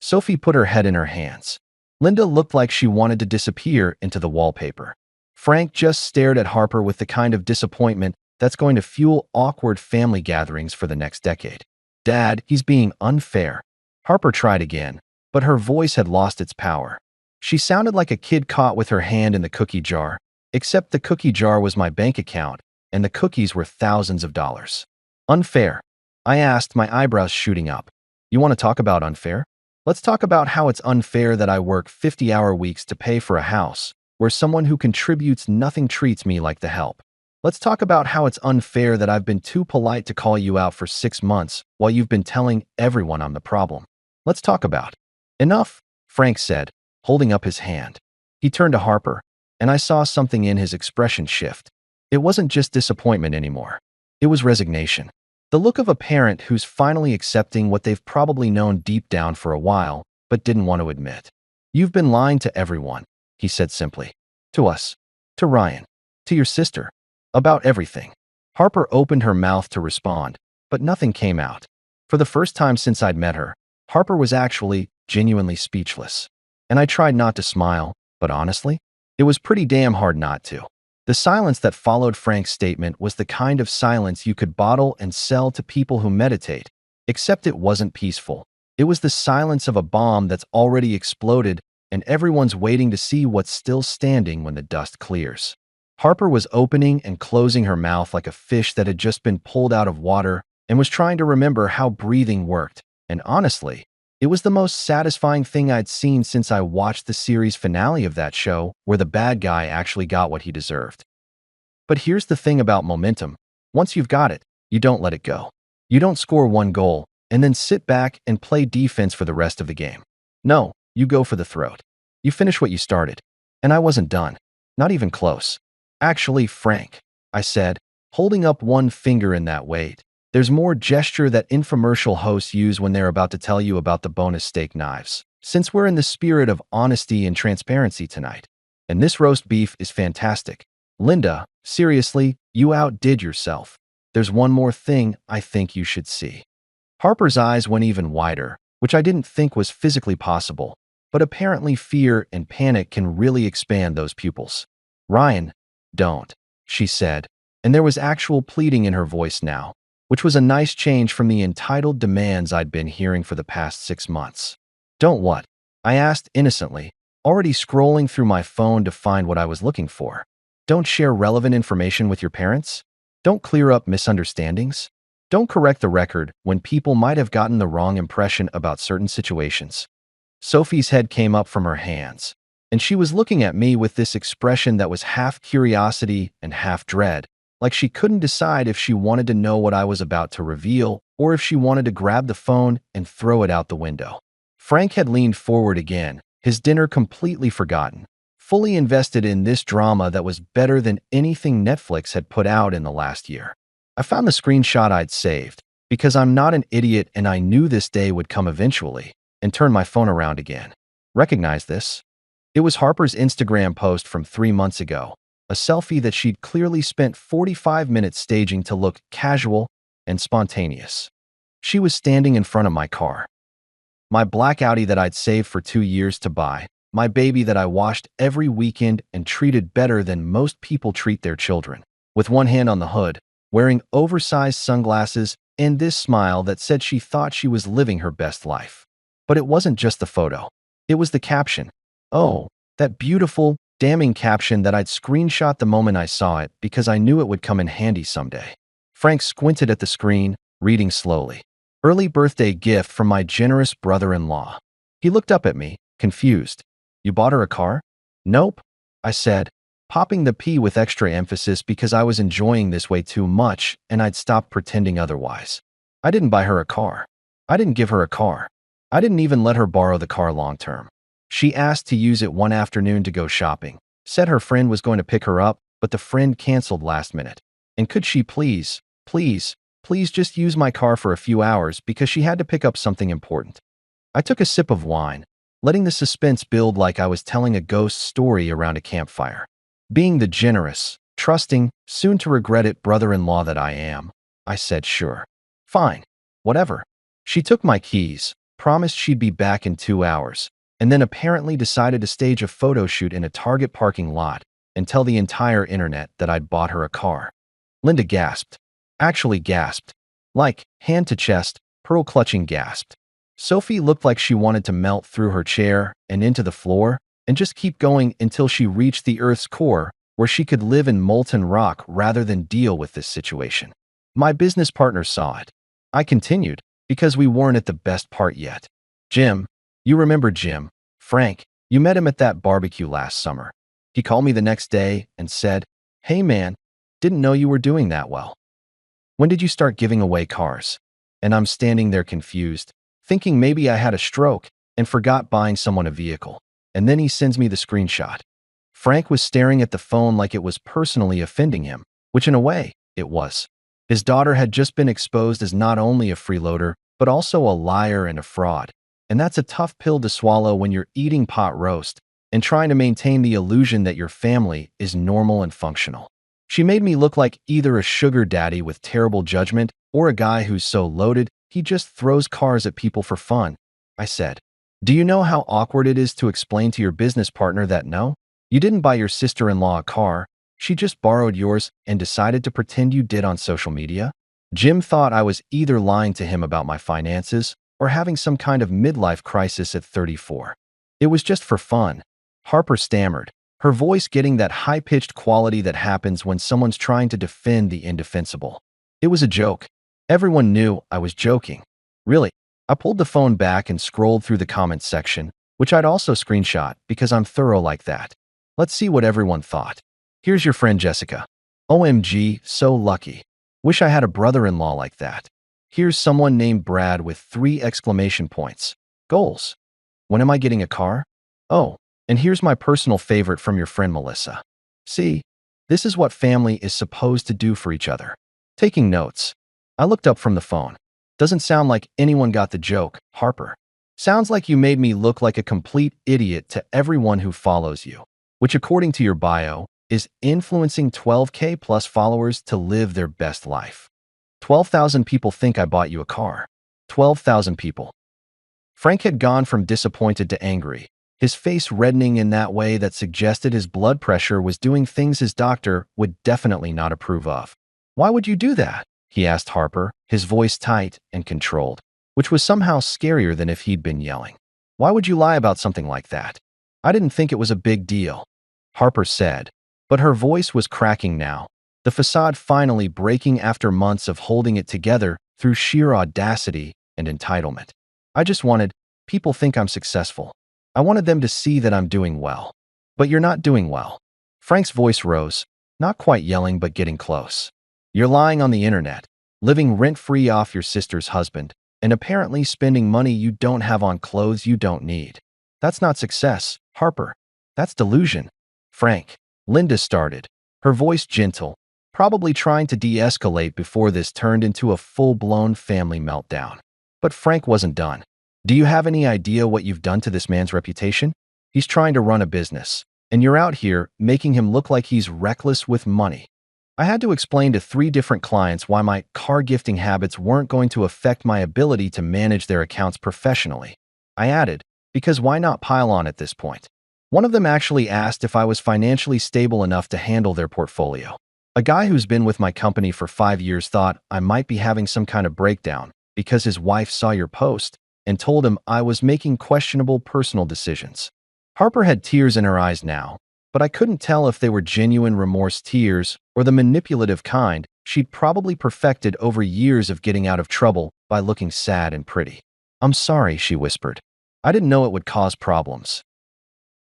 Sophie put her head in her hands. Linda looked like she wanted to disappear into the wallpaper. Frank just stared at Harper with the kind of disappointment that's going to fuel awkward family gatherings for the next decade. Dad, he's being unfair. Harper tried again, but her voice had lost its power. She sounded like a kid caught with her hand in the cookie jar, except the cookie jar was my bank account, and the cookies were thousands of dollars. Unfair? I asked, my eyebrows shooting up. You want to talk about unfair? Let's talk about how it's unfair that I work 50-hour weeks to pay for a house, where someone who contributes nothing treats me like the help. Let's talk about how it's unfair that I've been too polite to call you out for 6 months while you've been telling everyone I'm the problem. Let's talk about. Enough, Frank said, holding up his hand. He turned to Harper, and I saw something in his expression shift. It wasn't just disappointment anymore. It was resignation. The look of a parent who's finally accepting what they've probably known deep down for a while, but didn't want to admit. You've been lying to everyone, he said simply. To us. To Ryan. To your sister. About everything. Harper opened her mouth to respond, but nothing came out. For the first time since I'd met her, Harper was actually genuinely speechless. And I tried not to smile, but honestly, it was pretty damn hard not to. The silence that followed Frank's statement was the kind of silence you could bottle and sell to people who meditate, except it wasn't peaceful. It was the silence of a bomb that's already exploded and everyone's waiting to see what's still standing when the dust clears. Harper was opening and closing her mouth like a fish that had just been pulled out of water and was trying to remember how breathing worked, and honestly, it was the most satisfying thing I'd seen since I watched the series finale of that show where the bad guy actually got what he deserved. But here's the thing about momentum. Once you've got it, you don't let it go. You don't score one goal and then sit back and play defense for the rest of the game. No, you go for the throat. You finish what you started. And I wasn't done. Not even close. Actually, Frank, I said, holding up one finger in that weight. There's more gesture that infomercial hosts use when they're about to tell you about the bonus steak knives. Since we're in the spirit of honesty and transparency tonight. And this roast beef is fantastic. Linda, seriously, you outdid yourself. There's one more thing I think you should see. Harper's eyes went even wider, which I didn't think was physically possible, but apparently fear and panic can really expand those pupils. Ryan, don't, she said, and there was actual pleading in her voice now, which was a nice change from the entitled demands I'd been hearing for the past 6 months. Don't what? I asked innocently, already scrolling through my phone to find what I was looking for. Don't share relevant information with your parents? Don't clear up misunderstandings? Don't correct the record when people might have gotten the wrong impression about certain situations. Sophie's head came up from her hands, and she was looking at me with this expression that was half curiosity and half dread, like she couldn't decide if she wanted to know what I was about to reveal or if she wanted to grab the phone and throw it out the window. Frank had leaned forward again, his dinner completely forgotten, fully invested in this drama that was better than anything Netflix had put out in the last year. I found the screenshot I'd saved, because I'm not an idiot and I knew this day would come eventually, and turned my phone around again. Recognize this? It was Harper's Instagram post from 3 months ago, a selfie that she'd clearly spent 45 minutes staging to look casual and spontaneous. She was standing in front of my car. My black Audi that I'd saved for 2 years to buy, my baby that I washed every weekend and treated better than most people treat their children, with one hand on the hood, wearing oversized sunglasses and this smile that said she thought she was living her best life. But it wasn't just the photo. It was the caption. Oh, that beautiful, damning caption that I'd screenshot the moment I saw it because I knew it would come in handy someday. Frank squinted at the screen, reading slowly. Early birthday gift from my generous brother-in-law. He looked up at me, confused. You bought her a car? Nope, I said, popping the P with extra emphasis because I was enjoying this way too much and I'd stopped pretending otherwise. I didn't buy her a car. I didn't give her a car. I didn't even let her borrow the car long term. She asked to use it one afternoon to go shopping, said her friend was going to pick her up, but the friend canceled last minute. And could she please just use my car for a few hours because she had to pick up something important. I took a sip of wine, letting the suspense build like I was telling a ghost story around a campfire. Being the generous, trusting, soon-to-regret-it brother-in-law that I am, I said sure. Fine. Whatever. She took my keys, promised she'd be back in 2 hours, and then apparently decided to stage a photo shoot in a Target parking lot and tell the entire internet that I'd bought her a car. Linda gasped. Actually gasped. Like, hand to chest, pearl-clutching gasped. Sophie looked like she wanted to melt through her chair and into the floor and just keep going until she reached the Earth's core where she could live in molten rock rather than deal with this situation. My business partner saw it. I continued, because we weren't at the best part yet. Jim, you remember Jim, Frank, you met him at that barbecue last summer. He called me the next day and said, "Hey man, didn't know you were doing that well. When did you start giving away cars?" And I'm standing there confused, thinking maybe I had a stroke and forgot buying someone a vehicle. And then he sends me the screenshot. Frank was staring at the phone like it was personally offending him, which in a way, it was. His daughter had just been exposed as not only a freeloader, but also a liar and a fraud. And that's a tough pill to swallow when you're eating pot roast and trying to maintain the illusion that your family is normal and functional. She made me look like either a sugar daddy with terrible judgment or a guy who's so loaded he just throws cars at people for fun. I said, "Do you know how awkward it is to explain to your business partner that no, you didn't buy your sister-in-law a car, she just borrowed yours and decided to pretend you did on social media?" Jim thought I was either lying to him about my finances or having some kind of midlife crisis at 34. It was just for fun. Harper stammered, her voice getting that high-pitched quality that happens when someone's trying to defend the indefensible. It was a joke. Everyone knew I was joking. Really, I pulled the phone back and scrolled through the comments section, which I'd also screenshot because I'm thorough like that. Let's see what everyone thought. Here's your friend Jessica. OMG, so lucky. Wish I had a brother-in-law like that. Here's someone named Brad with 3 exclamation points. Goals. When am I getting a car? Oh, and here's my personal favorite from your friend Melissa. See, this is what family is supposed to do for each other. Taking notes. I looked up from the phone. Doesn't sound like anyone got the joke, Harper. Sounds like you made me look like a complete idiot to everyone who follows you, which according to your bio, is influencing 12K plus followers to live their best life. 12,000 people think I bought you a car. 12,000 people. Frank had gone from disappointed to angry, his face reddening in that way that suggested his blood pressure was doing things his doctor would definitely not approve of. Why would you do that? He asked Harper, his voice tight and controlled, which was somehow scarier than if he'd been yelling. Why would you lie about something like that? I didn't think it was a big deal, Harper said, but her voice was cracking now, the facade finally breaking after months of holding it together through sheer audacity and entitlement. I just wanted, people think I'm successful. I wanted them to see that I'm doing well. But you're not doing well. Frank's voice rose, not quite yelling but getting close. You're lying on the internet, living rent-free off your sister's husband, and apparently spending money you don't have on clothes you don't need. That's not success, Harper. That's delusion. Frank, Linda started, her voice gentle, probably trying to de-escalate before this turned into a full-blown family meltdown. But Frank wasn't done. Do you have any idea what you've done to this man's reputation? He's trying to run a business, and you're out here making him look like he's reckless with money. I had to explain to 3 different clients why my car gifting habits weren't going to affect my ability to manage their accounts professionally. I added, because why not pile on at this point? One of them actually asked if I was financially stable enough to handle their portfolio. A guy who's been with my company for 5 years thought I might be having some kind of breakdown because his wife saw your post and told him I was making questionable personal decisions. Harper had tears in her eyes now, but I couldn't tell if they were genuine remorse tears or the manipulative kind she'd probably perfected over years of getting out of trouble by looking sad and pretty. I'm sorry, she whispered. I didn't know it would cause problems.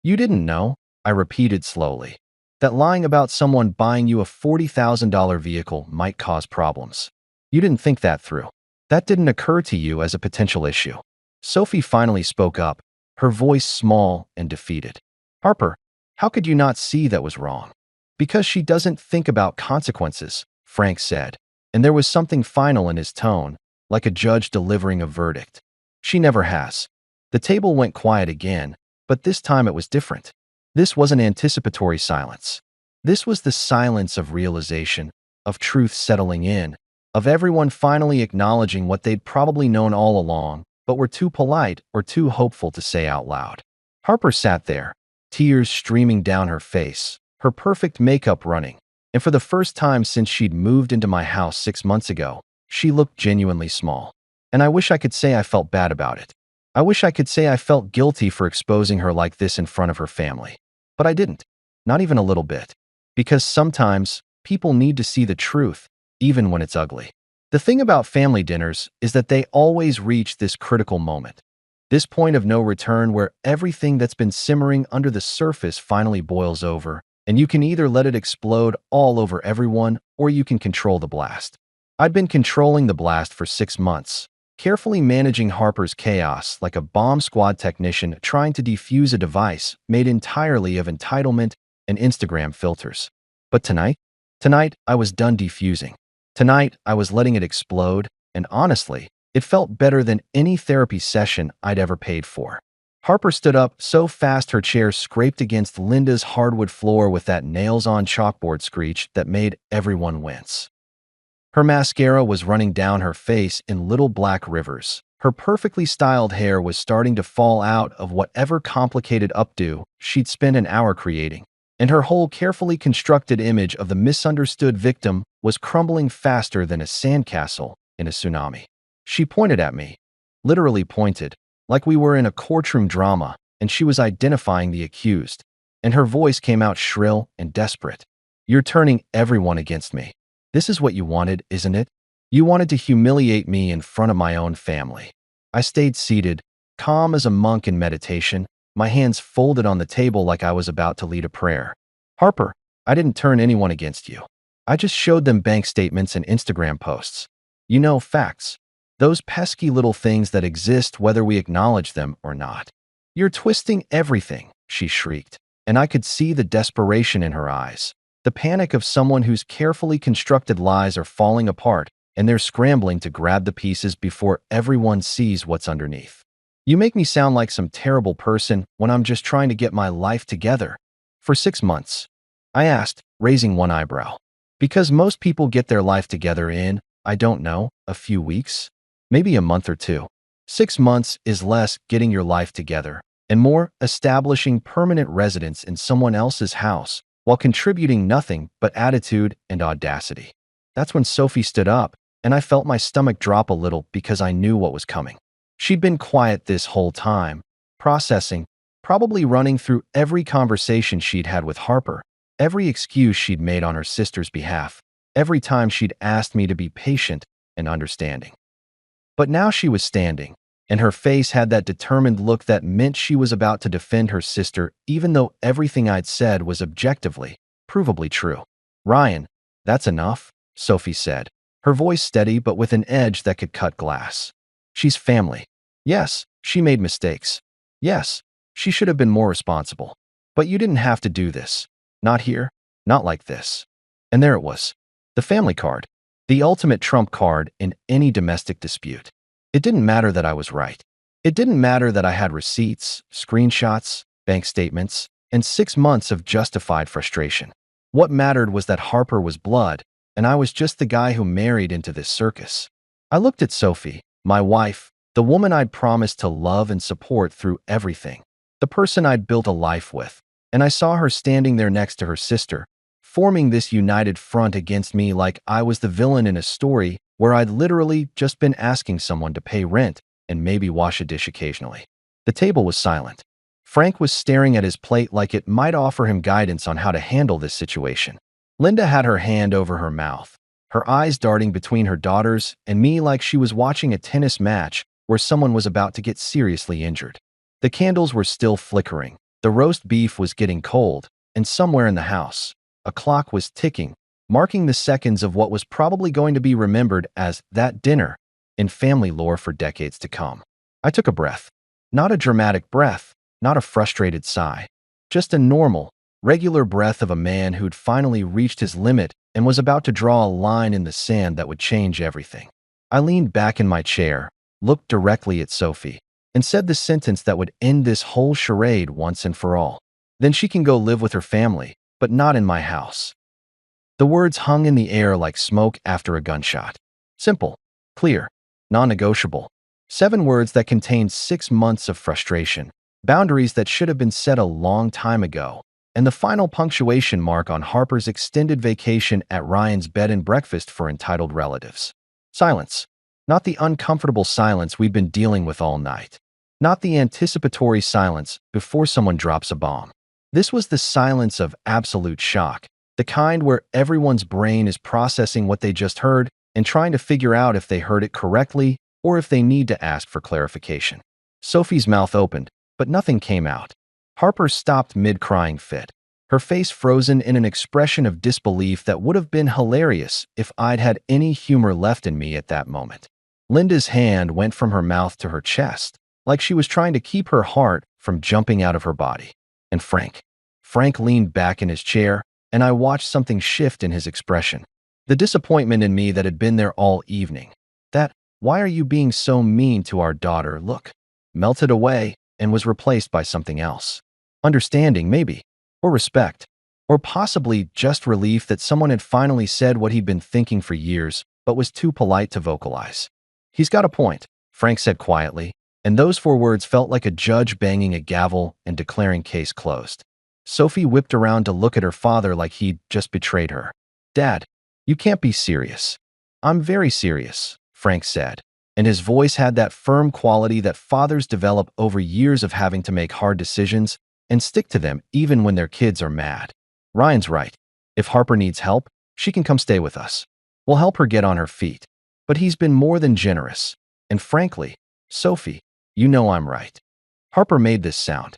You didn't know, I repeated slowly, that lying about someone buying you a $40,000 vehicle might cause problems. You didn't think that through. That didn't occur to you as a potential issue. Sophie finally spoke up, her voice small and defeated. Harper, how could you not see that was wrong? Because she doesn't think about consequences, Frank said, and there was something final in his tone, like a judge delivering a verdict. She never has. The table went quiet again, but this time it was different. This wasn't anticipatory silence. This was the silence of realization, of truth settling in, of everyone finally acknowledging what they'd probably known all along, but were too polite or too hopeful to say out loud. Harper sat there, tears streaming down her face, her perfect makeup running, and for the first time since she'd moved into my house 6 months ago, she looked genuinely small. And I wish I could say I felt bad about it. I wish I could say I felt guilty for exposing her like this in front of her family. But I didn't. Not even a little bit. Because sometimes, people need to see the truth, even when it's ugly. The thing about family dinners is that they always reach this critical moment. This point of no return where everything that's been simmering under the surface finally boils over, and you can either let it explode all over everyone, or you can control the blast. I'd been controlling the blast for 6 months, carefully managing Harper's chaos like a bomb squad technician trying to defuse a device made entirely of entitlement and Instagram filters. But tonight I was done defusing. Tonight, I was letting it explode, and honestly, it felt better than any therapy session I'd ever paid for. Harper stood up so fast her chair scraped against Linda's hardwood floor with that nails-on chalkboard screech that made everyone wince. Her mascara was running down her face in little black rivers. Her perfectly styled hair was starting to fall out of whatever complicated updo she'd spent an hour creating, and her whole carefully constructed image of the misunderstood victim was crumbling faster than a sandcastle in a tsunami. She pointed at me, literally pointed, like we were in a courtroom drama and she was identifying the accused, and her voice came out shrill and desperate. You're turning everyone against me. This is what you wanted, isn't it? You wanted to humiliate me in front of my own family. I stayed seated, calm as a monk in meditation, my hands folded on the table like I was about to lead a prayer. Harper, I didn't turn anyone against you. I just showed them bank statements and Instagram posts. You know, facts. Those pesky little things that exist whether we acknowledge them or not. You're twisting everything, she shrieked. and I could see the desperation in her eyes. The panic of someone whose carefully constructed lies are falling apart, and they're scrambling to grab the pieces before everyone sees what's underneath. You make me sound like some terrible person when I'm just trying to get my life together. For 6 months, I asked, raising one eyebrow. Because most people get their life together in, I don't know, a few weeks? Maybe a month or two. 6 months is less getting your life together, and more establishing permanent residence in someone else's house while contributing nothing but attitude and audacity. That's when Sophie stood up, and I felt my stomach drop a little because I knew what was coming. She'd been quiet this whole time, processing, probably running through every conversation she'd had with Harper, every excuse she'd made on her sister's behalf, every time she'd asked me to be patient and understanding. But now she was standing, and her face had that determined look that meant she was about to defend her sister even though everything I'd said was objectively, provably true. "Ryan, that's enough," Sophie said, her voice steady but with an edge that could cut glass. "She's family. Yes, she made mistakes. Yes, she should have been more responsible. But you didn't have to do this. Not here, not like this." And there it was. The family card. The ultimate trump card in any domestic dispute. It didn't matter that I was right. It didn't matter that I had receipts, screenshots, bank statements, and 6 months of justified frustration. What mattered was that Harper was blood, and I was just the guy who married into this circus. I looked at Sophie, my wife, the woman I'd promised to love and support through everything, the person I'd built a life with, and I saw her standing there next to her sister, forming this united front against me like I was the villain in a story where I'd literally just been asking someone to pay rent and maybe wash a dish occasionally. The table was silent. Frank was staring at his plate like it might offer him guidance on how to handle this situation. Linda had her hand over her mouth, her eyes darting between her daughters and me like she was watching a tennis match where someone was about to get seriously injured. The candles were still flickering, the roast beef was getting cold, and somewhere in the house, a clock was ticking, marking the seconds of what was probably going to be remembered as that dinner in family lore for decades to come. I took a breath. Not a dramatic breath, not a frustrated sigh. Just a normal, regular breath of a man who'd finally reached his limit and was about to draw a line in the sand that would change everything. I leaned back in my chair, looked directly at Sophie, and said the sentence that would end this whole charade once and for all. "Then she can go live with her family, but not in my house." The words hung in the air like smoke after a gunshot. Simple, clear, non-negotiable. 7 words that contained 6 months of frustration, boundaries that should have been set a long time ago, and the final punctuation mark on Harper's extended vacation at Ryan's bed and breakfast for entitled relatives. Silence. Not the uncomfortable silence we've been dealing with all night. Not the anticipatory silence before someone drops a bomb. This was the silence of absolute shock, the kind where everyone's brain is processing what they just heard and trying to figure out if they heard it correctly or if they need to ask for clarification. Sophie's mouth opened, but nothing came out. Harper stopped mid-crying fit, her face frozen in an expression of disbelief that would have been hilarious if I'd had any humor left in me at that moment. Linda's hand went from her mouth to her chest, like she was trying to keep her heart from jumping out of her body. And Frank leaned back in his chair, and I watched something shift in his expression. The disappointment in me that had been there all evening, that "why are you being so mean to our daughter" look, melted away and was replaced by something else. Understanding, maybe, or respect, or possibly just relief that someone had finally said what he'd been thinking for years but was too polite to vocalize. "He's got a point," Frank said quietly, and those 4 words felt like a judge banging a gavel and declaring case closed. Sophie whipped around to look at her father like he'd just betrayed her. "Dad, you can't be serious." "I'm very serious," Frank said, and his voice had that firm quality that fathers develop over years of having to make hard decisions and stick to them even when their kids are mad. "Ryan's right. If Harper needs help, she can come stay with us. We'll help her get on her feet. But he's been more than generous. And frankly, Sophie, you know I'm right." Harper made this sound.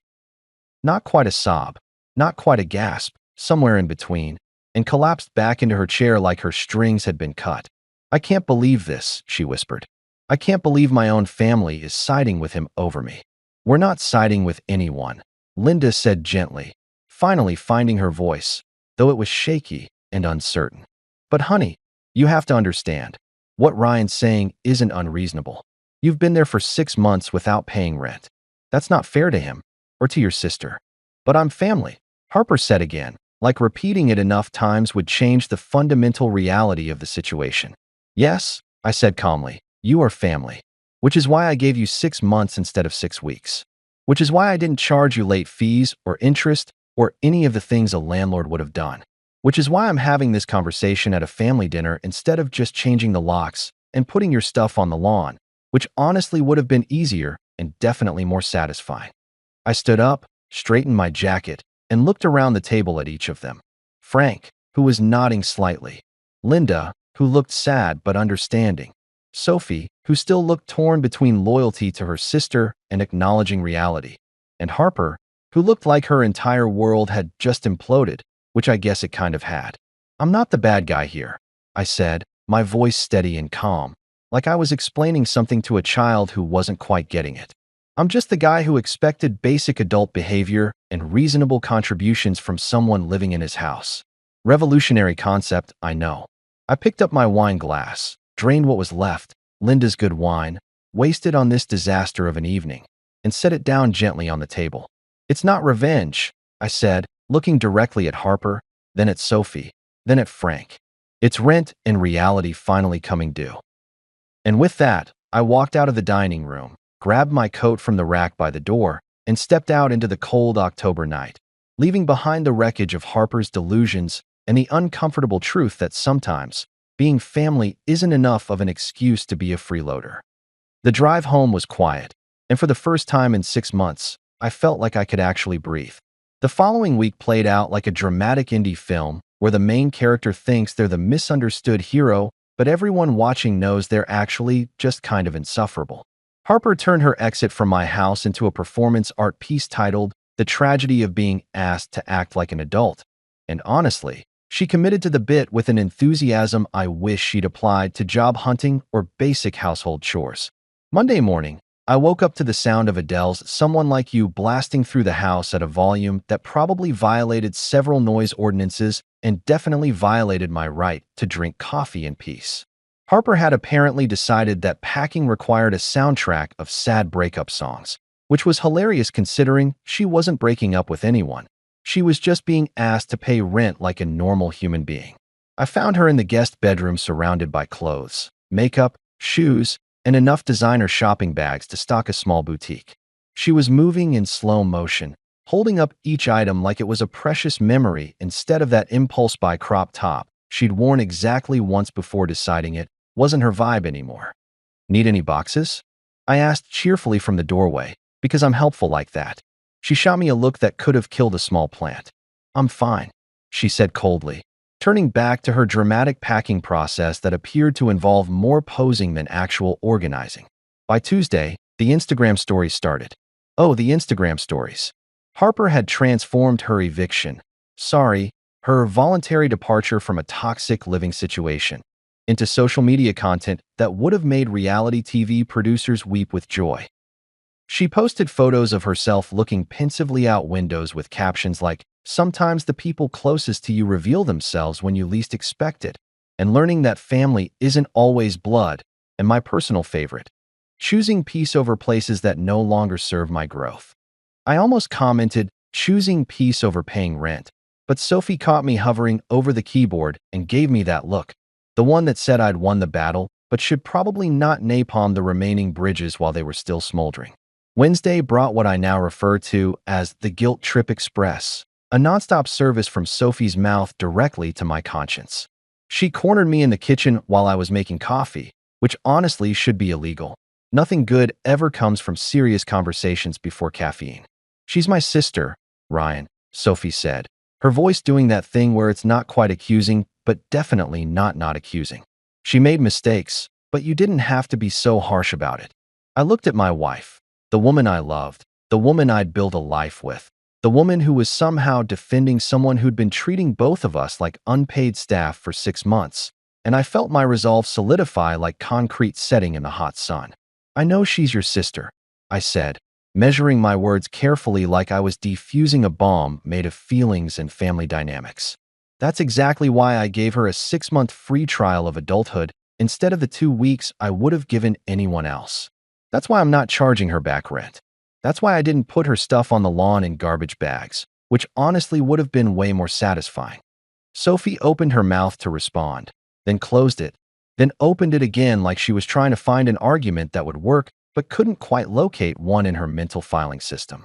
Not quite a sob, not quite a gasp, somewhere in between, and collapsed back into her chair like her strings had been cut. "I can't believe this," she whispered. "I can't believe my own family is siding with him over me." "We're not siding with anyone," Linda said gently, finally finding her voice, though it was shaky and uncertain. But honey, you have to understand. What Ryan's saying isn't unreasonable. You've been there for 6 months without paying rent. That's not fair to him or to your sister. But I'm family, Harper said again, like repeating it enough times would change the fundamental reality of the situation. Yes, I said calmly, you are family. Which is why I gave you 6 months instead of 6 weeks. Which is why I didn't charge you late fees or interest or any of the things a landlord would have done. Which is why I'm having this conversation at a family dinner instead of just changing the locks and putting your stuff on the lawn, which honestly would have been easier and definitely more satisfying. I stood up, straightened my jacket, and looked around the table at each of them. Frank, who was nodding slightly. Linda, who looked sad but understanding. Sophie, who still looked torn between loyalty to her sister and acknowledging reality. And Harper, who looked like her entire world had just imploded, which I guess it kind of had. I'm not the bad guy here, I said, my voice steady and calm, like I was explaining something to a child who wasn't quite getting it. I'm just the guy who expected basic adult behavior and reasonable contributions from someone living in his house. Revolutionary concept, I know. I picked up my wine glass, drained what was left, Linda's good wine, wasted on this disaster of an evening, and set it down gently on the table. It's not revenge, I said, looking directly at Harper, then at Sophie, then at Frank. It's rent and reality finally coming due. And with that, I walked out of the dining room, grabbed my coat from the rack by the door, and stepped out into the cold October night, leaving behind the wreckage of Harper's delusions and the uncomfortable truth that sometimes being family isn't enough of an excuse to be a freeloader. The drive home was quiet, and for the first time in 6 months, I felt like I could actually breathe. The following week played out like a dramatic indie film where the main character thinks they're the misunderstood hero, but everyone watching knows they're actually just kind of insufferable. Harper turned her exit from my house into a performance art piece titled The Tragedy of Being Asked to Act Like an Adult. And honestly, she committed to the bit with an enthusiasm I wish she'd applied to job hunting or basic household chores. Monday morning, I woke up to the sound of Adele's Someone Like You blasting through the house at a volume that probably violated several noise ordinances and definitely violated my right to drink coffee in peace. Harper had apparently decided that packing required a soundtrack of sad breakup songs, which was hilarious considering she wasn't breaking up with anyone. She was just being asked to pay rent like a normal human being. I found her in the guest bedroom surrounded by clothes, makeup, shoes, and enough designer shopping bags to stock a small boutique. She was moving in slow motion, holding up each item like it was a precious memory instead of that impulse buy crop top she'd worn exactly once before deciding it wasn't her vibe anymore. Need any boxes? I asked cheerfully from the doorway, because I'm helpful like that. She shot me a look that could have killed a small plant. I'm fine, she said coldly, turning back to her dramatic packing process that appeared to involve more posing than actual organizing. By Tuesday, the Instagram stories started. Oh, the Instagram stories. Harper had transformed her eviction, her voluntary departure from a toxic living situation, into social media content that would have made reality TV producers weep with joy. She posted photos of herself looking pensively out windows with captions like, "Sometimes the people closest to you reveal themselves when you least expect it," and learning that family isn't always blood, and my personal favorite, choosing peace over places that no longer serve my growth. I almost commented, choosing peace over paying rent, but Sophie caught me hovering over the keyboard and gave me that look, the one that said I'd won the battle, but should probably not napalm the remaining bridges while they were still smoldering. Wednesday brought what I now refer to as the Guilt Trip Express, a nonstop service from Sophie's mouth directly to my conscience. She cornered me in the kitchen while I was making coffee, which honestly should be illegal. Nothing good ever comes from serious conversations before caffeine. She's my sister, Ryan, Sophie said, her voice doing that thing where it's not quite accusing, but definitely not accusing. She made mistakes, but you didn't have to be so harsh about it. I looked at my wife, the woman I loved, the woman I'd built a life with, the woman who was somehow defending someone who'd been treating both of us like unpaid staff for 6 months, and I felt my resolve solidify like concrete setting in the hot sun. I know she's your sister, I said, measuring my words carefully like I was defusing a bomb made of feelings and family dynamics. That's exactly why I gave her a 6-month free trial of adulthood instead of the 2 weeks I would have given anyone else. That's why I'm not charging her back rent. That's why I didn't put her stuff on the lawn in garbage bags, which honestly would have been way more satisfying. Sophie opened her mouth to respond, then closed it, then opened it again like she was trying to find an argument that would work but couldn't quite locate one in her mental filing system.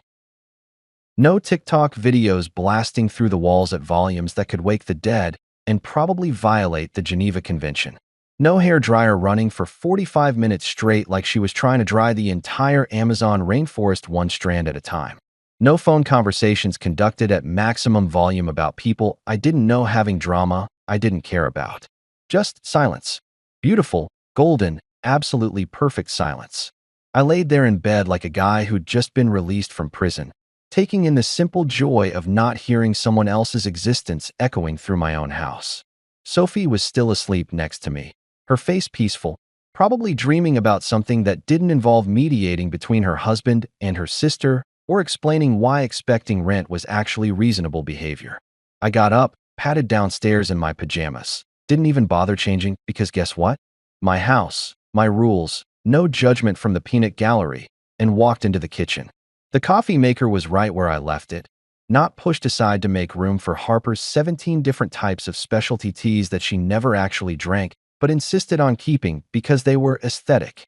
No TikTok videos blasting through the walls at volumes that could wake the dead and probably violate the Geneva Convention. No hairdryer running for 45 minutes straight like she was trying to dry the entire Amazon rainforest one strand at a time. No phone conversations conducted at maximum volume about people I didn't know having drama I didn't care about. Just silence. Beautiful, golden, absolutely perfect silence. I laid there in bed like a guy who'd just been released from prison, taking in the simple joy of not hearing someone else's existence echoing through my own house. Sophie was still asleep next to me, her face peaceful, probably dreaming about something that didn't involve mediating between her husband and her sister or explaining why expecting rent was actually reasonable behavior. I got up, padded downstairs in my pajamas, didn't even bother changing because guess what? My house, my rules, no judgment from the peanut gallery, and walked into the kitchen. The coffee maker was right where I left it, not pushed aside to make room for Harper's 17 different types of specialty teas that she never actually drank, but insisted on keeping because they were aesthetic.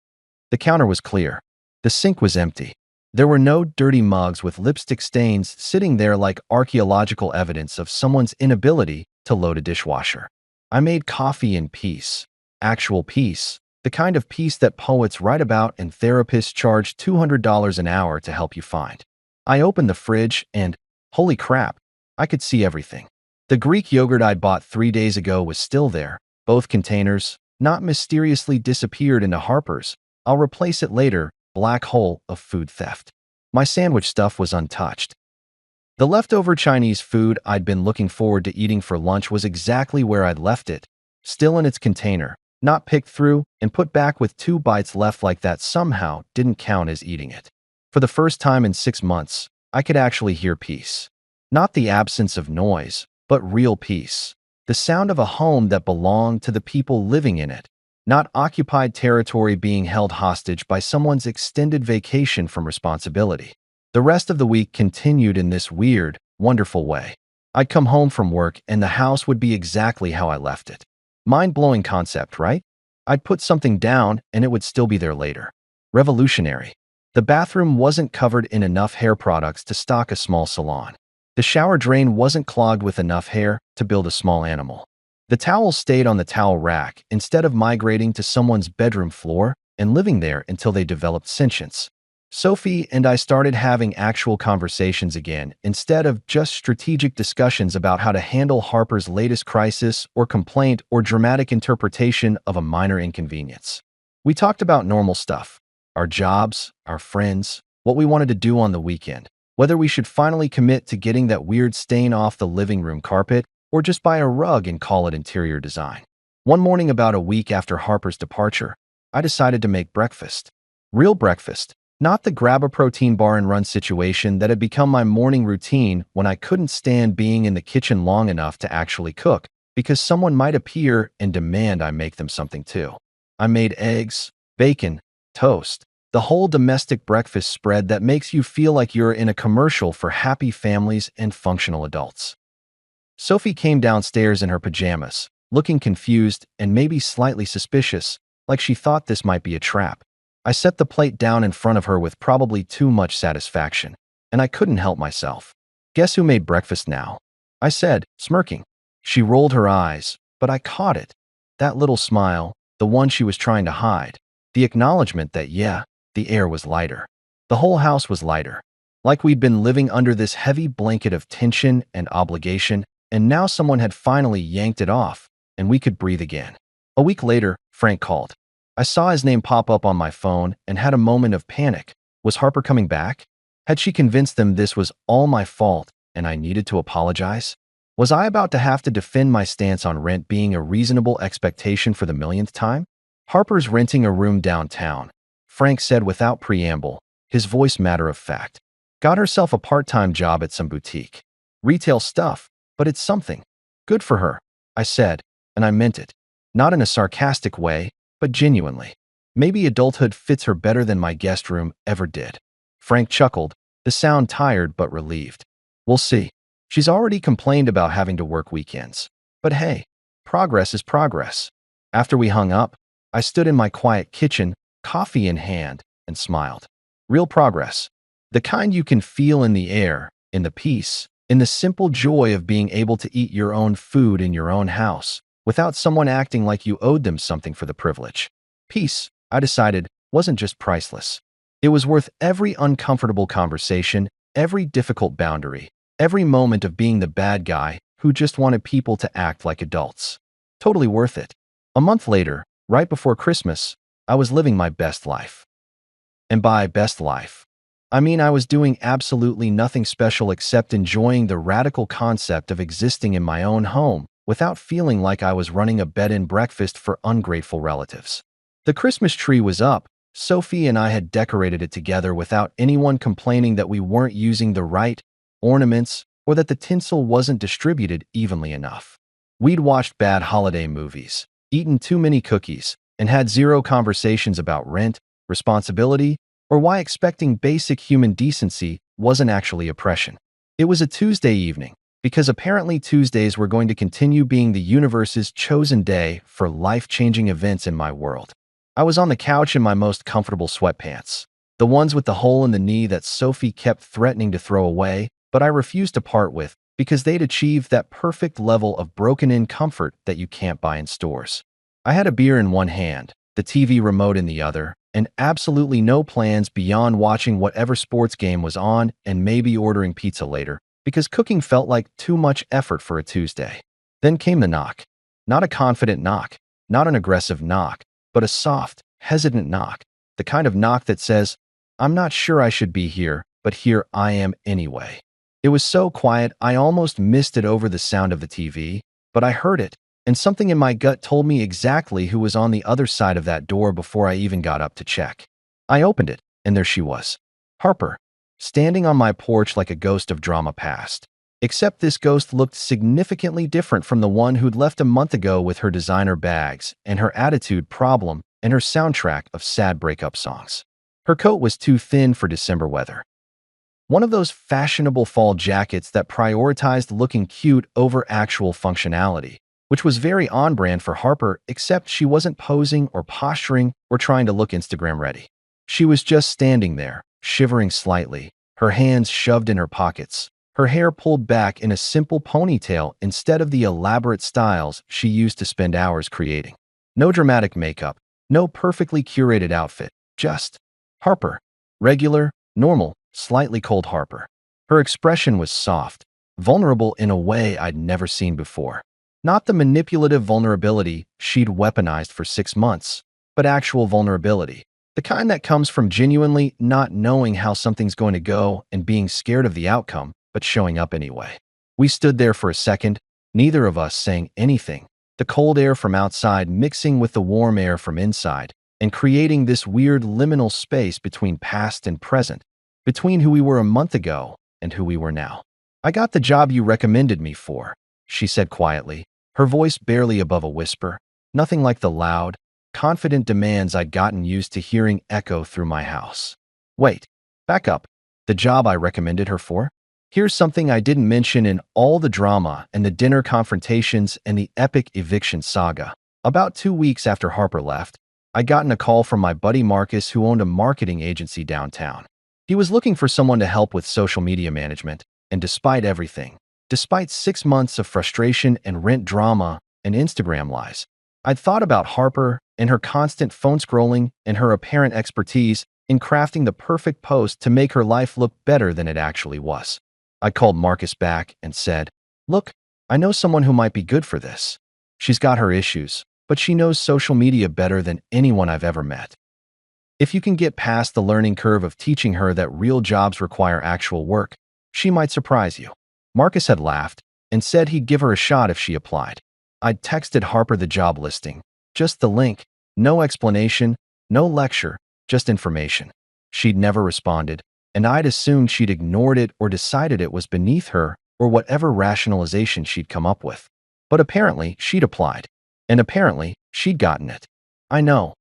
The counter was clear. The sink was empty. There were no dirty mugs with lipstick stains sitting there like archaeological evidence of someone's inability to load a dishwasher. I made coffee in peace. Actual peace. The kind of peace that poets write about and therapists charge $200 an hour to help you find. I opened the fridge and, holy crap, I could see everything. The Greek yogurt I'd bought 3 days ago was still there. Both containers, not mysteriously disappeared into Harper's. I'll replace it later, black hole of food theft. My sandwich stuff was untouched. The leftover Chinese food I'd been looking forward to eating for lunch was exactly where I'd left it, still in its container, not picked through and put back with 2 bites left like that somehow didn't count as eating it. For the first time in 6 months, I could actually hear peace. Not the absence of noise, but real peace. The sound of a home that belonged to the people living in it, not occupied territory being held hostage by someone's extended vacation from responsibility. The rest of the week continued in this weird, wonderful way. I'd come home from work and the house would be exactly how I left it. Mind-blowing concept, right? I'd put something down and it would still be there later. Revolutionary. The bathroom wasn't covered in enough hair products to stock a small salon. The shower drain wasn't clogged with enough hair to build a small animal. The towels stayed on the towel rack instead of migrating to someone's bedroom floor and living there until they developed sentience. Sophie and I started having actual conversations again instead of just strategic discussions about how to handle Harper's latest crisis or complaint or dramatic interpretation of a minor inconvenience. We talked about normal stuff, our jobs, our friends, what we wanted to do on the weekend, whether we should finally commit to getting that weird stain off the living room carpet or just buy a rug and call it interior design. One morning about a week after Harper's departure, I decided to make breakfast. Real breakfast. Not the grab a protein bar and run situation that had become my morning routine when I couldn't stand being in the kitchen long enough to actually cook, because someone might appear and demand I make them something too. I made eggs, bacon, toast, the whole domestic breakfast spread that makes you feel like you're in a commercial for happy families and functional adults. Sophie came downstairs in her pajamas, looking confused and maybe slightly suspicious, like she thought this might be a trap. I set the plate down in front of her with probably too much satisfaction, and I couldn't help myself. "Guess who made breakfast now?" I said, smirking. She rolled her eyes, but I caught it. That little smile, the one she was trying to hide. The acknowledgement that, yeah, the air was lighter. The whole house was lighter. Like we'd been living under this heavy blanket of tension and obligation, and now someone had finally yanked it off, and we could breathe again. A week later, Frank called. I saw his name pop up on my phone and had a moment of panic. Was Harper coming back? Had she convinced them this was all my fault and I needed to apologize? Was I about to have to defend my stance on rent being a reasonable expectation for the millionth time? "Harper's renting a room downtown," Frank said without preamble, his voice matter of fact. Got herself a part-time job at some boutique. Retail stuff, but it's something. Good for her, I said, and I meant it. Not in a sarcastic way, but genuinely. Maybe adulthood fits her better than my guest room ever did. Frank chuckled, the sound tired but relieved. We'll see. She's already complained about having to work weekends. But hey, progress is progress. After we hung up, I stood in my quiet kitchen, coffee in hand, and smiled. Real progress. The kind you can feel in the air, in the peace, in the simple joy of being able to eat your own food in your own house, without someone acting like you owed them something for the privilege. Peace, I decided, wasn't just priceless. It was worth every uncomfortable conversation, every difficult boundary, every moment of being the bad guy who just wanted people to act like adults. Totally worth it. A month later, right before Christmas, I was living my best life. And by best life, I mean I was doing absolutely nothing special except enjoying the radical concept of existing in my own home without feeling like I was running a bed and breakfast for ungrateful relatives. The Christmas tree was up. Sophie and I had decorated it together without anyone complaining that we weren't using the right ornaments or that the tinsel wasn't distributed evenly enough. We'd watched bad holiday movies, eaten too many cookies, and had zero conversations about rent, responsibility, or why expecting basic human decency wasn't actually oppression. It was a Tuesday evening, because apparently Tuesdays were going to continue being the universe's chosen day for life-changing events in my world. I was on the couch in my most comfortable sweatpants, the ones with the hole in the knee that Sophie kept threatening to throw away, but I refused to part with because they'd achieved that perfect level of broken-in comfort that you can't buy in stores. I had a beer in one hand, the TV remote in the other, and absolutely no plans beyond watching whatever sports game was on and maybe ordering pizza later, because cooking felt like too much effort for a Tuesday. Then came the knock. Not a confident knock, not an aggressive knock, but a soft, hesitant knock, the kind of knock that says, I'm not sure I should be here, but here I am anyway. It was so quiet I almost missed it over the sound of the TV, but I heard it, and something in my gut told me exactly who was on the other side of that door before I even got up to check. I opened it, and there she was. Harper, standing on my porch like a ghost of drama past. Except this ghost looked significantly different from the one who'd left a month ago with her designer bags and her attitude problem and her soundtrack of sad breakup songs. Her coat was too thin for December weather. One of those fashionable fall jackets that prioritized looking cute over actual functionality, which was very on-brand for Harper, except she wasn't posing or posturing or trying to look Instagram ready. She was just standing there, shivering slightly, her hands shoved in her pockets, her hair pulled back in a simple ponytail instead of the elaborate styles she used to spend hours creating. No dramatic makeup, no perfectly curated outfit, just Harper. Regular, normal, slightly cold Harper. Her expression was soft, vulnerable in a way I'd never seen before. Not the manipulative vulnerability she'd weaponized for 6 months, but actual vulnerability. The kind that comes from genuinely not knowing how something's going to go and being scared of the outcome, but showing up anyway. We stood there for a second, neither of us saying anything, the cold air from outside mixing with the warm air from inside, and creating this weird liminal space between past and present, between who we were a month ago and who we were now. I got the job you recommended me for, she said quietly, her voice barely above a whisper, nothing like the loud, confident demands I'd gotten used to hearing echo through my house. Wait, back up. The job I recommended her for? Here's something I didn't mention in all the drama and the dinner confrontations and the epic eviction saga. About 2 weeks after Harper left, I'd gotten a call from my buddy Marcus, who owned a marketing agency downtown. He was looking for someone to help with social media management, and despite everything, despite 6 months of frustration and rent drama and Instagram lies, I'd thought about Harper and her constant phone scrolling and her apparent expertise in crafting the perfect post to make her life look better than it actually was. I called Marcus back and said, look, I know someone who might be good for this. She's got her issues, but she knows social media better than anyone I've ever met. If you can get past the learning curve of teaching her that real jobs require actual work, she might surprise you. Marcus had laughed and said he'd give her a shot if she applied. I'd texted Harper the job listing, just the link, no explanation, no lecture, just information. She'd never responded, and I'd assumed she'd ignored it or decided it was beneath her or whatever rationalization she'd come up with. But apparently, she'd applied. And apparently, she'd gotten it. I know,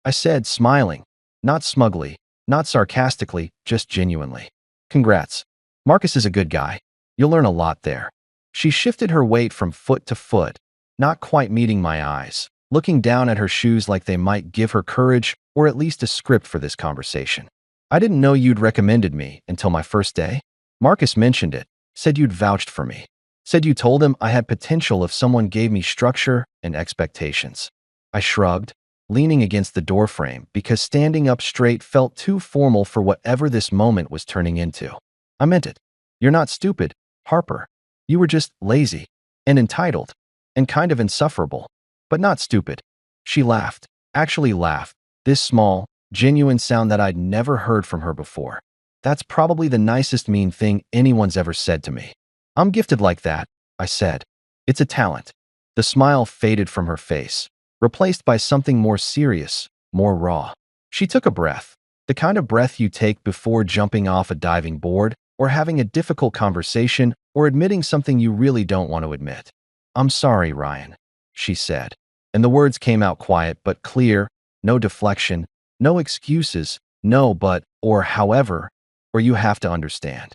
I said, smiling. Not smugly, not sarcastically, just genuinely. Congrats. Marcus is a good guy. You'll learn a lot there. She shifted her weight from foot to foot, not quite meeting my eyes, looking down at her shoes like they might give her courage or at least a script for this conversation. I didn't know you'd recommended me until my first day. Marcus mentioned it, said you'd vouched for me, said you told him I had potential if someone gave me structure and expectations. I shrugged, leaning against the doorframe because standing up straight felt too formal for whatever this moment was turning into. I meant it. You're not stupid, Harper. You were just lazy and entitled and kind of insufferable, but not stupid. She laughed, actually laughed, this small, genuine sound that I'd never heard from her before. That's probably the nicest mean thing anyone's ever said to me. I'm gifted like that, I said. It's a talent. The smile faded from her face, replaced by something more serious, more raw. She took a breath, the kind of breath you take before jumping off a diving board or having a difficult conversation or admitting something you really don't want to admit. I'm sorry, Ryan, she said. And the words came out quiet but clear, no deflection, no excuses, no but, or however, or you have to understand.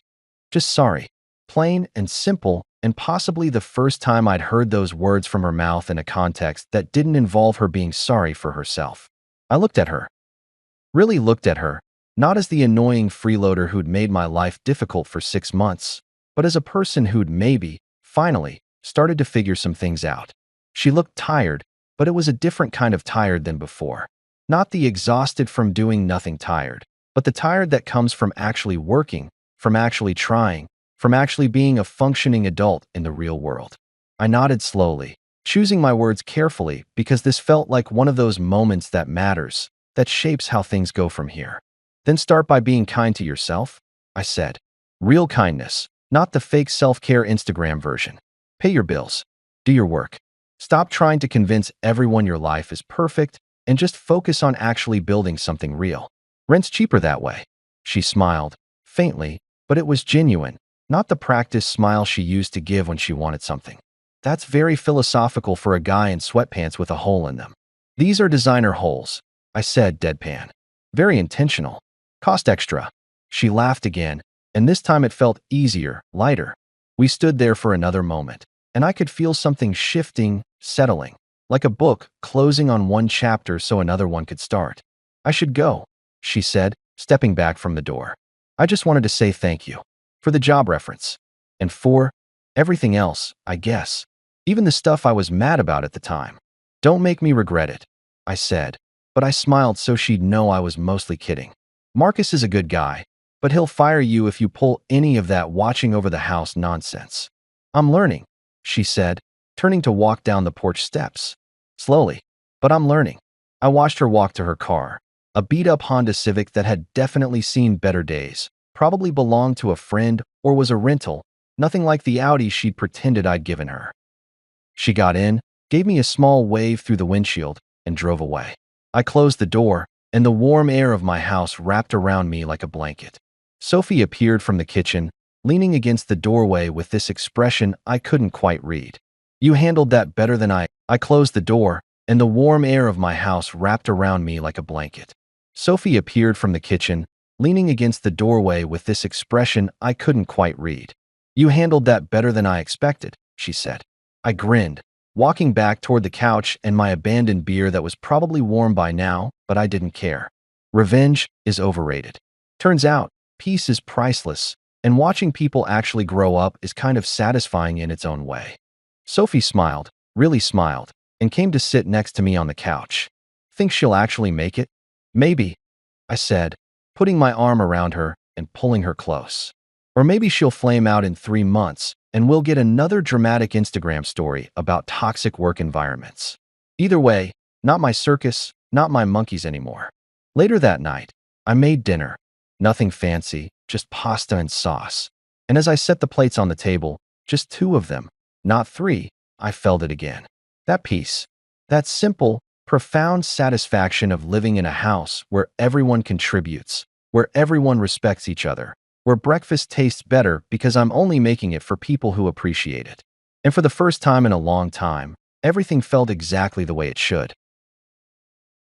Just sorry. Plain and simple, and possibly the first time I'd heard those words from her mouth in a context that didn't involve her being sorry for herself. I looked at her. Really looked at her, not as the annoying freeloader who'd made my life difficult for 6 months, but as a person who'd maybe, finally, started to figure some things out. She looked tired, but it was a different kind of tired than before. Not the exhausted from doing nothing tired, but the tired that comes from actually working, from actually trying, from actually being a functioning adult in the real world. I nodded slowly, choosing my words carefully because this felt like one of those moments that matters, that shapes how things go from here. Then start by being kind to yourself, I said. Real kindness, not the fake self-care Instagram version. Pay your bills. Do your work. Stop trying to convince everyone your life is perfect and just focus on actually building something real. Rent's cheaper that way. She smiled, faintly, but it was genuine, not the practiced smile she used to give when she wanted something. That's very philosophical for a guy in sweatpants with a hole in them. These are designer holes, I said, deadpan. Very intentional. Cost extra. She laughed again, and this time it felt easier, lighter. We stood there for another moment, and I could feel something shifting, settling, like a book closing on one chapter so another one could start. I should go, she said, stepping back from the door. I just wanted to say thank you. For the job reference. And for everything else, I guess. Even the stuff I was mad about at the time. Don't make me regret it, I said, but I smiled so she'd know I was mostly kidding. Marcus is a good guy, but he'll fire you if you pull any of that watching over the house nonsense. I'm learning, she said, turning to walk down the porch steps. Slowly, but I'm learning. I watched her walk to her car, a beat-up Honda Civic that had definitely seen better days. Probably belonged to a friend or was a rental, nothing like the Audi she'd pretended I'd given her. She got in, gave me a small wave through the windshield, and drove away. I closed the door, and the warm air of my house wrapped around me like a blanket. Sophie appeared from the kitchen, leaning against the doorway with this expression I couldn't quite read. You handled that better than I closed the door, and the warm air of my house wrapped around me like a blanket. Sophie appeared from the kitchen, leaning against the doorway with this expression I couldn't quite read. You handled that better than I expected, she said. I grinned, walking back toward the couch and my abandoned beer that was probably warm by now, but I didn't care. Revenge is overrated. Turns out, peace is priceless, and watching people actually grow up is kind of satisfying in its own way. Sophie smiled, really smiled, and came to sit next to me on the couch. Think she'll actually make it? Maybe, I said, putting my arm around her and pulling her close. Or maybe she'll flame out in 3 months, and we'll get another dramatic Instagram story about toxic work environments. Either way, not my circus, not my monkeys anymore. Later that night, I made dinner. Nothing fancy, just pasta and sauce. And as I set the plates on the table, just 2 of them, not 3, I felt it again. That peace. That simple, profound satisfaction of living in a house where everyone contributes, where everyone respects each other, where breakfast tastes better because I'm only making it for people who appreciate it. And for the first time in a long time, everything felt exactly the way it should.